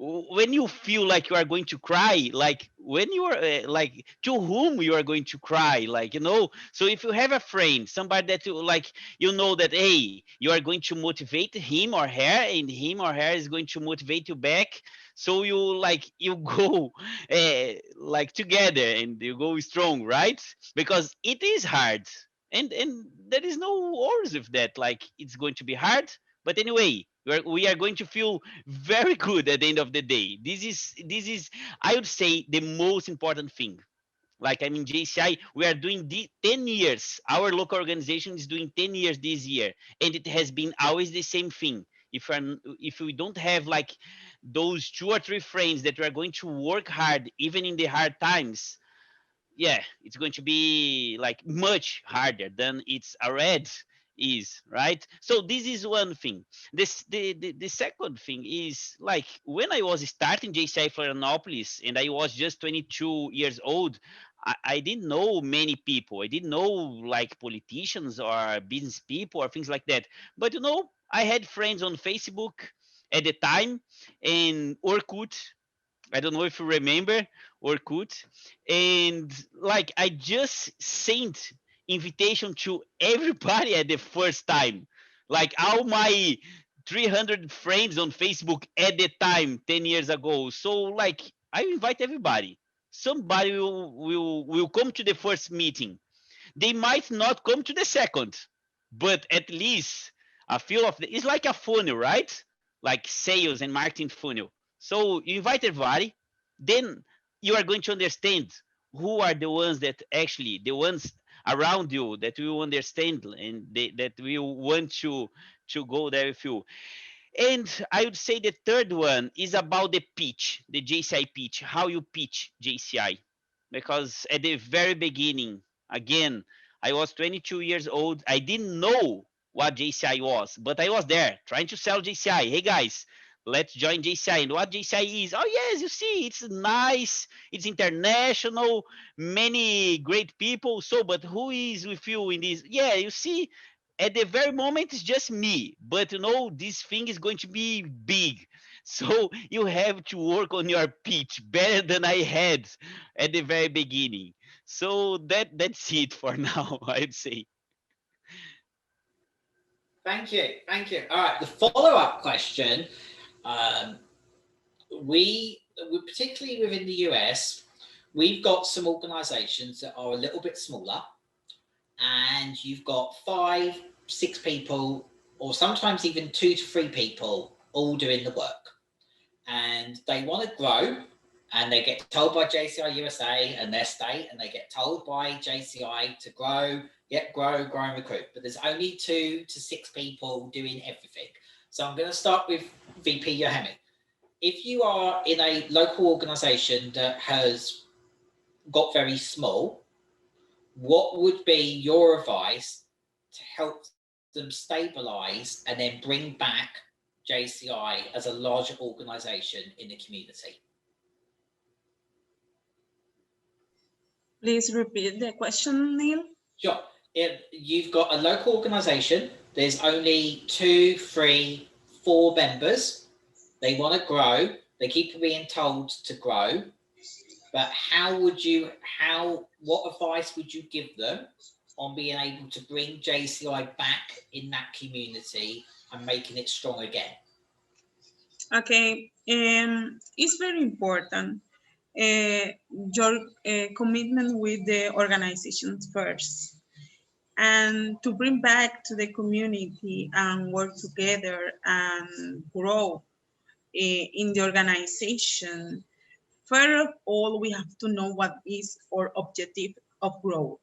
when you feel like you are going to cry, like when you are like, to whom you are going to cry, like, you know. So if you have a friend, somebody that you like, you know that, hey, you are going to motivate him or her, and him or her is going to motivate you back. So you go like together and you go strong, right? Because it is hard, and there is no worries with that. Like, it's going to be hard, but anyway, we are going to feel very good at the end of the day. This is I would say the most important thing. Like, I mean, JCI, we are doing 10 years. Our local organization is doing 10 years this year, and it has been always the same thing. If we don't have like those 2 or 3 friends that we are going to work hard even in the hard times, yeah, it's going to be like much harder than it's already is, right? So this is one thing. The second thing is, like, when I was starting JCI Florianopolis and I was just 22 years old, I didn't know many people. I didn't know like politicians or business people or things like that. But you know, I had friends on Facebook at the time, and Orkut. I don't know if you remember Orkut. And like, I just sent invitation to everybody at the first time. Like all my 300 friends on Facebook at the time, 10 years ago. So like, I invite everybody. Somebody will come to the first meeting. They might not come to the second, but at least a few of the, it's like a funnel, right? Like sales and marketing funnel. So you invite everybody, then you are going to understand who are the ones that actually, the ones around you that will understand, and that will want to go there with you. And I would say the third one is about the pitch, the JCI pitch, how you pitch JCI. Because at the very beginning, again, I was 22 years old. I didn't know what JCI was, but I was there trying to sell JCI. Hey guys, let's join JCI. And what JCI is? Oh yes, you see, it's nice, it's international, many great people. So, but who is with you in this? Yeah, you see, at the very moment it's just me, but you know, this thing is going to be big. So you have to work on your pitch better than I had at the very beginning. So that's it for now, I'd say. Thank you. Thank you. All right. The follow-up question, we particularly within the US, we've got some organizations that are a little bit smaller, and you've got 5, 6 people, or sometimes even 2 to 3 people all doing the work. And they want to grow, and they get told by JCI USA and their state, and they get told by JCI to grow, grow and recruit. But there's only 2 to 6 people doing everything. So I'm going to start with VP Yohemi. If you are in a local organization that has got very small, what would be your advice to help them stabilize and then bring back JCI as a larger organization in the community? Please repeat the question, Neil. Sure. If you've got a local organization, there's only 2, 3, 4 members. They want to grow. They keep being told to grow. But what advice would you give them on being able to bring JCI back in that community and making it strong again? Okay, it's very important. Your commitment with the organizations first, and to bring back to the community and work together and grow in the organization. First of all, we have to know what is our objective of growth.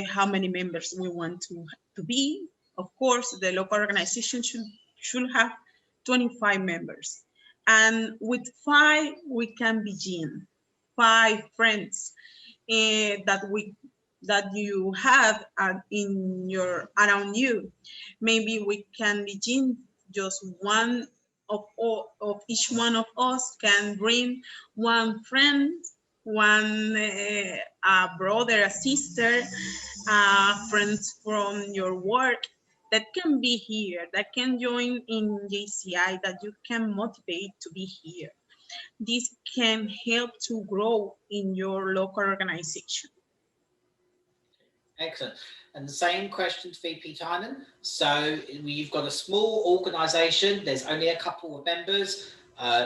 How many members we want to be. Of course, the local organization should have 25 members. And with 5, we can begin. 5 friends that you have around you. Maybe we can begin just one of each one of us can bring one friend, one a brother, a sister, friends from your work that can be here, that can join in JCI, that you can motivate to be here. This can help to grow in your local organization. Excellent. And the same question to VP Tynan. So you've got a small organization, there's only a couple of members,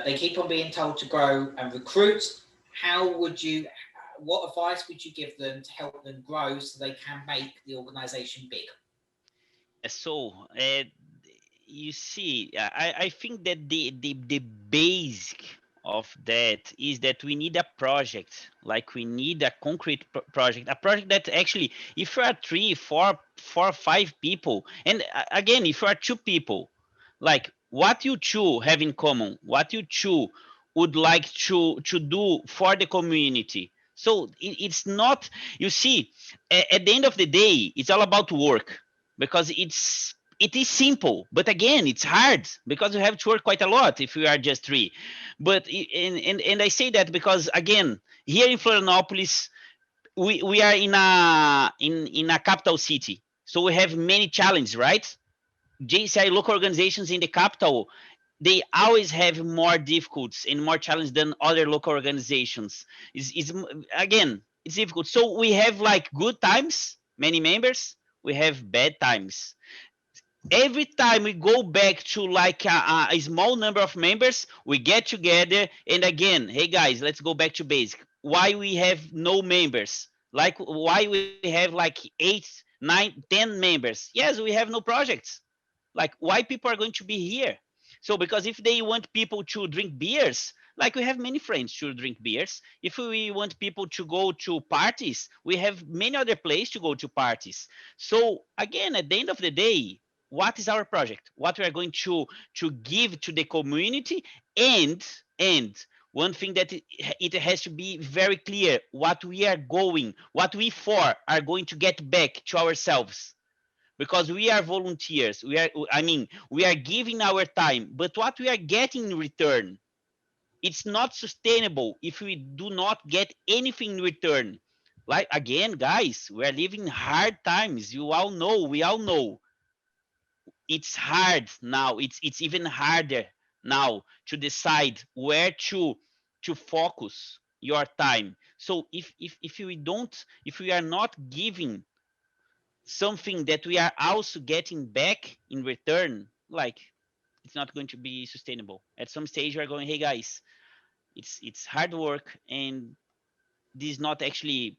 they keep on being told to grow and recruit. What advice would you give them to help them grow so they can make the organization big? So you see, I think that the basic of that is that we need a project, like we need a concrete project, a project that actually, if you are 3, 4, 5 people, and again, if you are 2 people, like what you 2 have in common, what you 2 would like to do for the community. So it's not, you see, at the end of the day, it's all about work, because it is simple, but again, it's hard because you have to work quite a lot if you are just 3. But and I say that because again, here in Florianopolis, we are in a capital city, so we have many challenges, right? JCI local organizations in the capital, they always have more difficulties and more challenges than other local organizations. Again, it's difficult. So we have like good times, many members. We have bad times. Every time we go back to like a small number of members, we get together and again, hey guys, let's go back to basic. Why we have no members? Like why we have like 8, 9, 10 members? Yes, we have no projects. Like why people are going to be here? So because if they want people to drink beers, like we have many friends to drink beers. If we want people to go to parties, we have many other places to go to parties. So again, at the end of the day, what is our project? What we are going to give to the community, and one thing that it has to be very clear: what we are going to get back to ourselves. because we are volunteers. We are giving our time, but what we are getting in return, it's not sustainable if we do not get anything in return. Like, again, guys, we are living hard times. You all know, we all know. It's hard now. It's even harder now to decide where to focus your time. So if we are not giving something that we are also getting back in return, like, it's not going to be sustainable. At some stage, we're going, hey guys, it's hard work, and this is not actually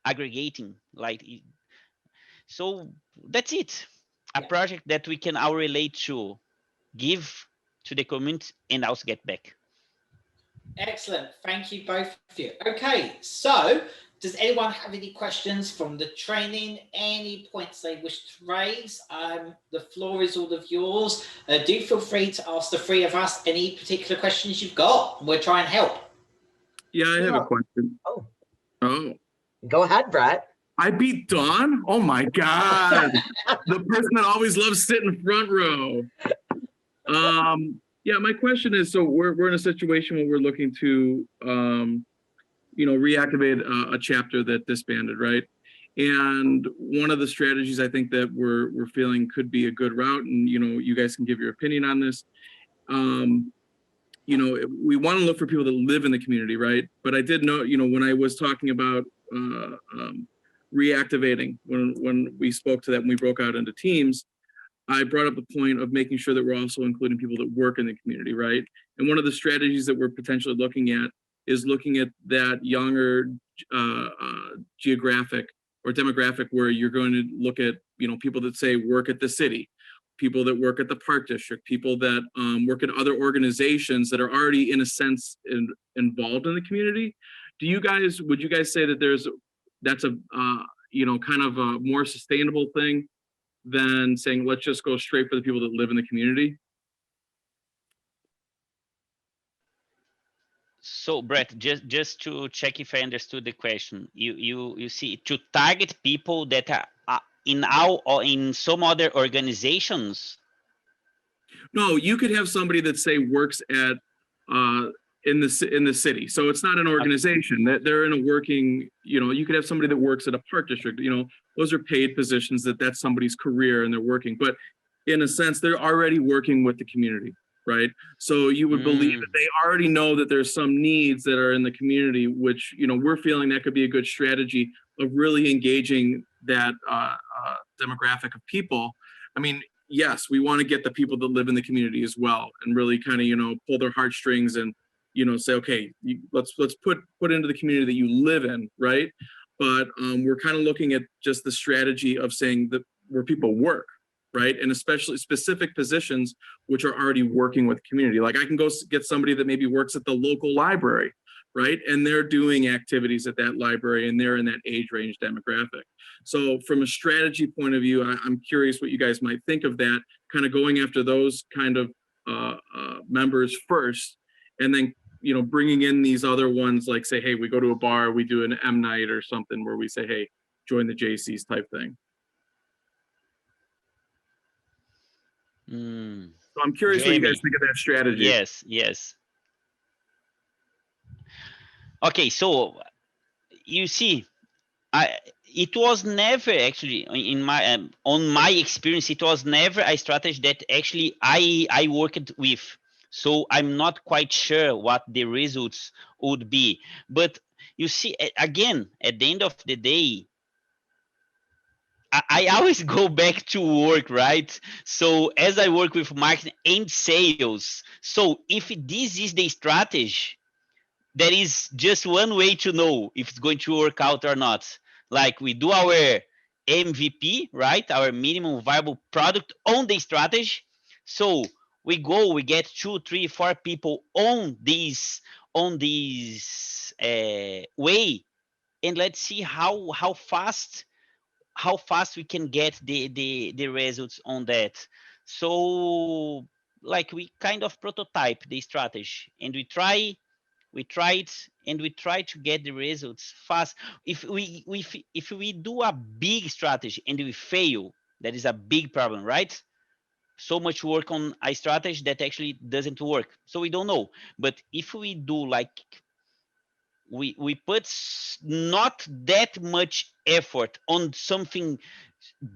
aggregating. So that's it. A project that we can all relate to, give to the community, and also get back. Excellent. Thank you both of you. Okay, so does anyone have any questions from the training? Any points they wish to raise? The floor is all of yours. Do feel free to ask the three of us any particular questions you've got. We'll try and help. Yeah, I have a question. Oh. Go ahead, Brett. I beat Dawn? Oh my God. The person that always loves sitting front row. Yeah, my question is, so we're in a situation where we're looking to, reactivate a chapter that disbanded, right? And one of the strategies I think that we're feeling could be a good route, and you guys can give your opinion on this. We want to look for people that live in the community, right? But I did know, when I was talking about reactivating, when we spoke to that, when we broke out into teams, I brought up the point of making sure that we're also including people that work in the community, right? And one of the strategies that we're potentially looking at is looking at that younger geographic or demographic, where you're going to look at, people that say work at the city, people that work at the park district, people that work at other organizations that are already in a sense involved in the community. Would you guys say that that's a kind of a more sustainable thing than saying, let's just go straight for the people that live in the community? So Brett, just to check if I understood the question, you see, to target people that are in our or in some other organizations? No, you could have somebody that say works at in the city. So it's not an organization, that they're in a working, you could have somebody that works at a park district, those are paid positions, that's somebody's career and they're working, but in a sense, they're already working with the community, right? So you would believe that they already know that there's some needs that are in the community, which, we're feeling that could be a good strategy of really engaging that demographic of people. I mean, yes, we want to get the people that live in the community as well, and really kind of, pull their heartstrings and, say, okay, let's put into the community that you live in, right? But we're kind of looking at just the strategy of saying that where people work, right? And especially specific positions which are already working with the community. Like I can go get somebody that maybe works at the local library, right? And they're doing activities at that library and they're in that age range demographic. So from a strategy point of view, I'm curious what you guys might think of that, kind of going after those kind of members first, and then, bringing in these other ones, like say, hey, we go to a bar, we do an M night or something where we say, hey, join the Jaycees type thing. So I'm curious what you guys think of that strategy. Yes. Okay, so you see, it was never actually in my on my experience, it was never a strategy that actually I worked with. So I'm not quite sure what the results would be. But you see, again, at the end of the day, I always go back to work, right? So as I work with marketing and sales, so if this is the strategy, there is just one way to know if it's going to work out or not. Like we do our MVP, right? Our minimum viable product on the strategy. So we get 2, 3, 4 people on this way, and let's see how fast we can get the results on that. So like we kind of prototype the strategy, and we try it, and we try to get the results fast. If we do a big strategy and we fail, That is a big problem, right? So much work on a strategy that actually doesn't work. So we don't know. But if we do like, we put not that much effort on something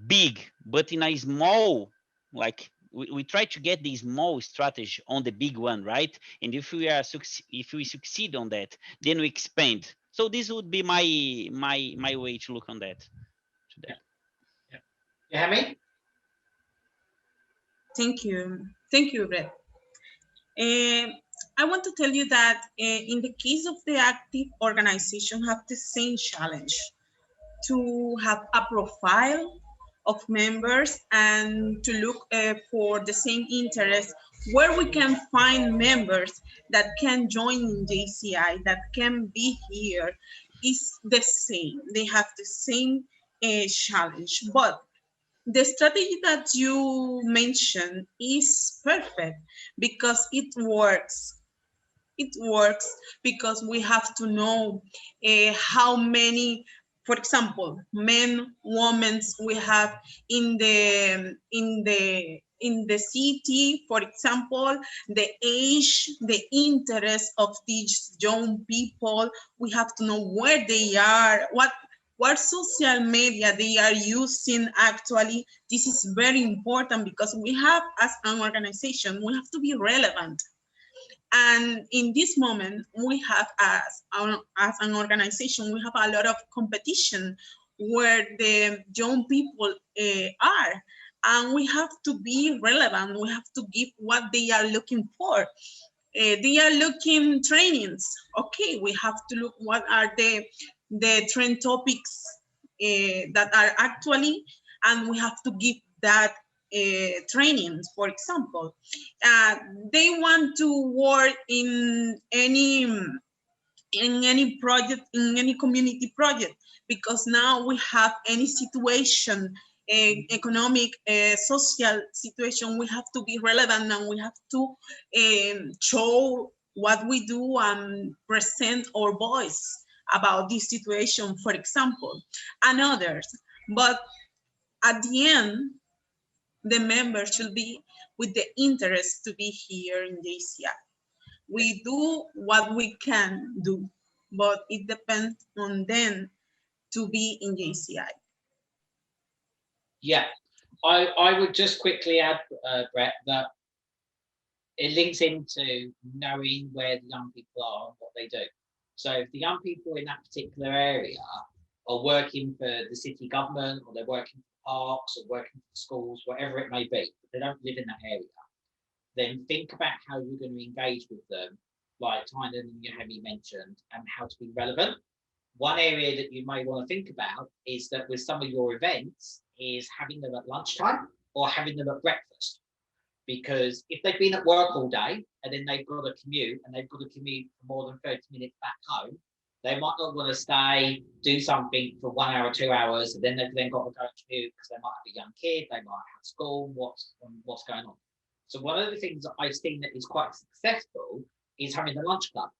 big, but in a small, like we try to get the small strategy on the big one, right? And if we succeed on that, then we expand. So this would be my way to look on that. Yeah. You have me? Thank you, Brett. I want to tell you that in the case of the active organization, have the same challenge to have a profile of members and to look for the same interest where we can find members that can join in JCI, that can be here, is the same. They have the same challenge, but the strategy that you mentioned is perfect because it works. It works because we have to know how many, for example, men, women we have in the city, for example, the age, the interest of these young people. We have to know where they are, what social media they are using actually. This is very important because we have, as an organization, we have to be relevant. And in this moment, we have, as an organization, we have a lot of competition where the young people are. And we have to be relevant. We have to give what they are looking for. They are looking trainings. Okay, we have to look what are the trend topics that are actually, and we have to give that trainings, for example. They want to work in any project, in any community project, because now we have any situation, economic, social situation, we have to be relevant and we have to show what we do and present our voice about this situation, for example, and others. But at the end, the members should be with the interest to be here in JCI. We do what we can do, but it depends on them to be in JCI. Yeah, I would just quickly add, Brett, that it links into knowing where the young people are and what they do. So if the young people in that particular area are working for the city government, or they're working for parks, or working for schools, whatever it may be, but they don't live in that area, then think about how you're going to engage with them, like Tynan and Yohemi mentioned, and how to be relevant. One area that you may want to think about is that with some of your events is having them at lunchtime or having them at breakfast. Because if they've been at work all day and then they've got to commute for more than 30 minutes back home, they might not want to stay, do something for 1 hour, 2 hours, and then they've then got to go and commute because they might have a young kid, they might have school, what's going on. So one of the things that I've seen that is quite successful is having the lunch club.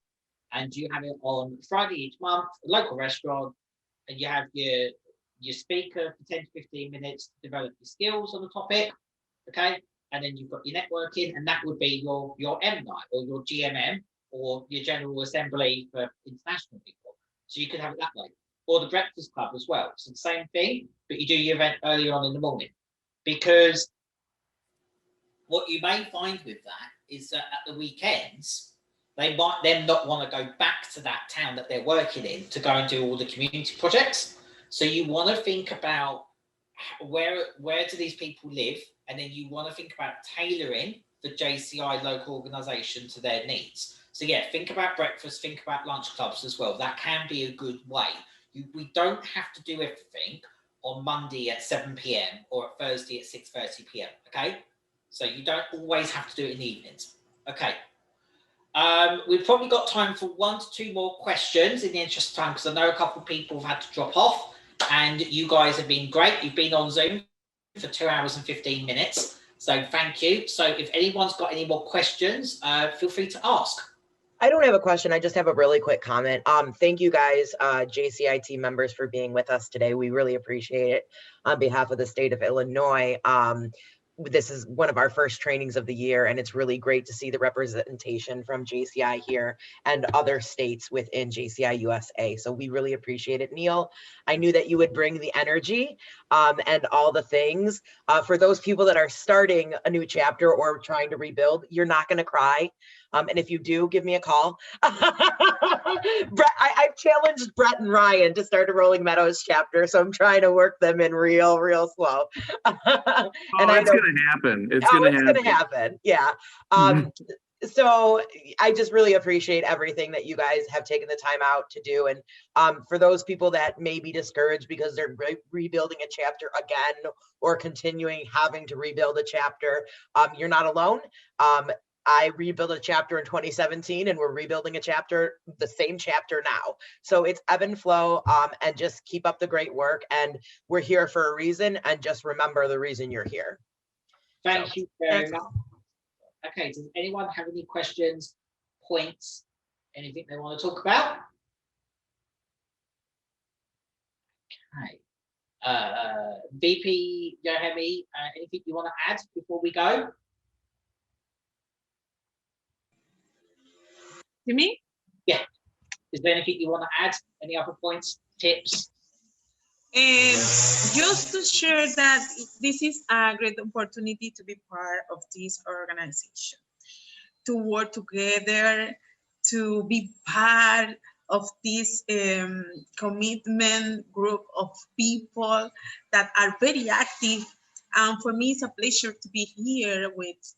And you have it on Friday each month, a local restaurant, and you have your speaker for 10 to 15 minutes to develop your skills on the topic, okay? And then you've got your networking, and that would be your M night or your GMM or your General Assembly for international people. So you could have it that way. Or the Breakfast Club as well. So the same thing, but you do your event earlier on in the morning. Because what you may find with that is that at the weekends, they might then not want to go back to that town that they're working in to go and do all the community projects. So you want to think about where do these people live, and then you want to think about tailoring the JCI local organisation to their needs. So yeah, think about breakfast, think about lunch clubs as well. That can be a good way. We don't have to do everything on Monday at 7 p.m. or at Thursday at 6:30 p.m. Okay, so you don't always have to do it in the evenings. Okay. We've probably got time for 1 to 2 more questions in the interest of time, because I know a couple of people have had to drop off, and you guys have been great. You've been on Zoom for 2 hours and 15 minutes. So thank you. So if anyone's got any more questions, feel free to ask. I don't have a question. I just have a really quick comment. Thank you guys, JCI team members, for being with us today. We really appreciate it on behalf of the state of Illinois. This is one of our first trainings of the year, and it's really great to see the representation from JCI here and other states within JCI USA. So we really appreciate it, Neil. I knew that you would bring the energy and all the things. For those people that are starting a new chapter or trying to rebuild, you're not going to cry. And if you do, give me a call. Brett, I've challenged Brett and Ryan to start a Rolling Meadows chapter, so I'm trying to work them in real slow. And it's going to happen. It's going to happen. Yeah. So I just really appreciate everything that you guys have taken the time out to do. And for those people that may be discouraged because they're rebuilding a chapter again or continuing having to rebuild a chapter, you're not alone. I rebuilt a chapter in 2017 and we're rebuilding a chapter, the same chapter now. So it's ebb and flow, and just keep up the great work. And we're here for a reason, and just remember the reason you're here. Thank you very much. Okay, does anyone have any questions, points, anything they want to talk about? Okay. VP Yohemi, anything you want to add before we go? To me? Yeah. Is there anything you want to add? Any other points, tips? Just to share that this is a great opportunity to be part of this organization, to work together, to be part of this commitment group of people that are very active. And for me, it's a pleasure to be here with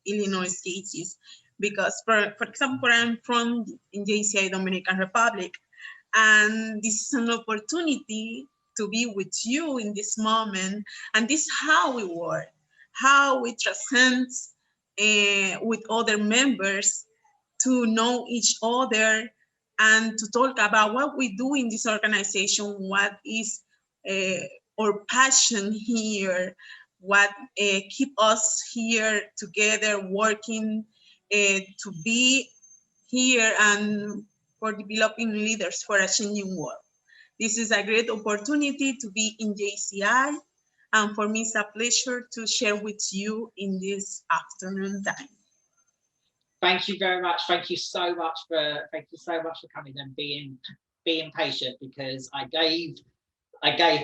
Illinois Jaycees. Because, for example, I'm from JCI Dominican Republic, and this is an opportunity to be with you in this moment. And this is how we work, how we transcend with other members to know each other and to talk about what we do in this organization, what is our passion here, what keep us here together working to be here and for developing leaders for a changing world. This is a great opportunity to be in JCI, and for me it's a pleasure to share with you in this afternoon time. Thank you very much. Thank you so much for coming and being patient, because I gave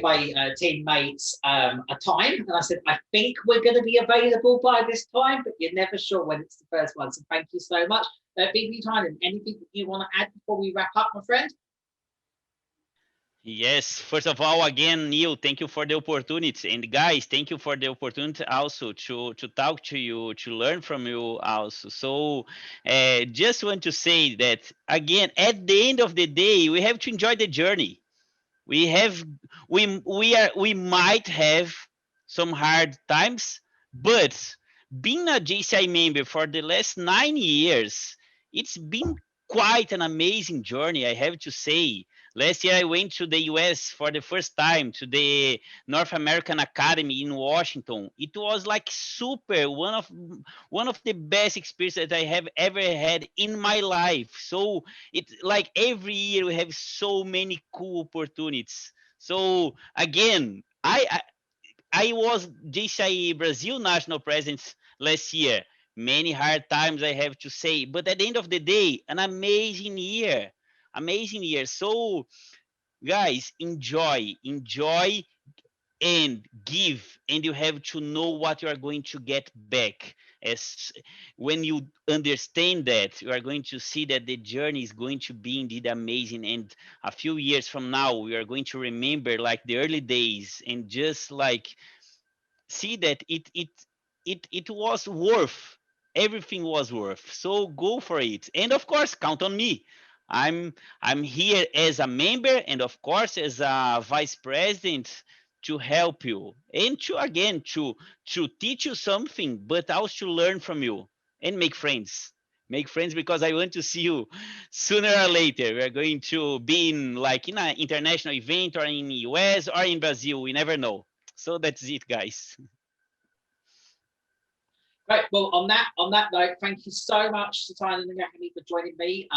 my teammates a time, and I said, I think we're going to be available by this time, but you're never sure when it's the first one. So thank you so much. VP Tynan, anything that you want to add before we wrap up, my friend? Yes, first of all, again, Neil, thank you for the opportunity. And guys, thank you for the opportunity also to talk to you, to learn from you also. So just want to say that, again, at the end of the day, we have to enjoy the journey. We might have some hard times, but being a JCI member for the last 9 years, it's been quite an amazing journey, I have to say. Last year, I went to the US for the first time, to the North American Academy in Washington. It was like super, one of the best experiences that I have ever had in my life. So it's like every year we have so many cool opportunities. So again, I was JCI Brazil national president last year. Many hard times, I have to say, but at the end of the day, an amazing year. Amazing year. So guys, enjoy and give, and you have to know what you are going to get back. As when you understand that, you are going to see that the journey is going to be indeed amazing, and a few years from now we are going to remember like the early days, and just like see that it was worth, everything was worth. So go for it, and of course count on me. I'm here as a member, and of course as a vice president, to help you, and to again to teach you something, but also to learn from you and make friends, because I want to see you sooner or later. We are going to be in an international event, or in the US or in Brazil, we never know. So that's it, guys. Right. Well, on that note, thank you so much, Satana and Nagahani, for joining me.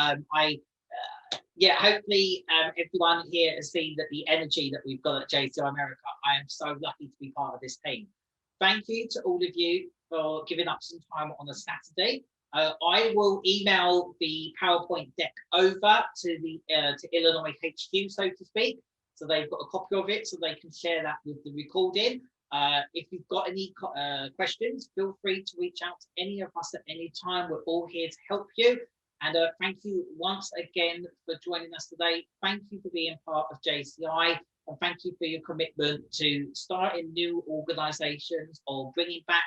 Yeah, hopefully everyone here has seen that the energy that we've got at JCI America. I am so lucky to be part of this team. Thank you to all of you for giving up some time on a Saturday. I will email the PowerPoint deck over to the to Illinois HQ, so to speak, so they've got a copy of it, so they can share that with the recording. If you've got any questions, feel free to reach out to any of us at any time. We're all here to help you. And thank you once again for joining us today. Thank you for being part of JCI, and thank you for your commitment to starting new organisations or bringing back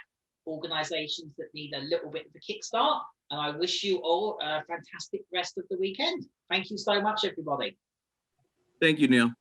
organisations that need a little bit of a kickstart. And I wish you all a fantastic rest of the weekend. Thank you so much, everybody. Thank you, Neil.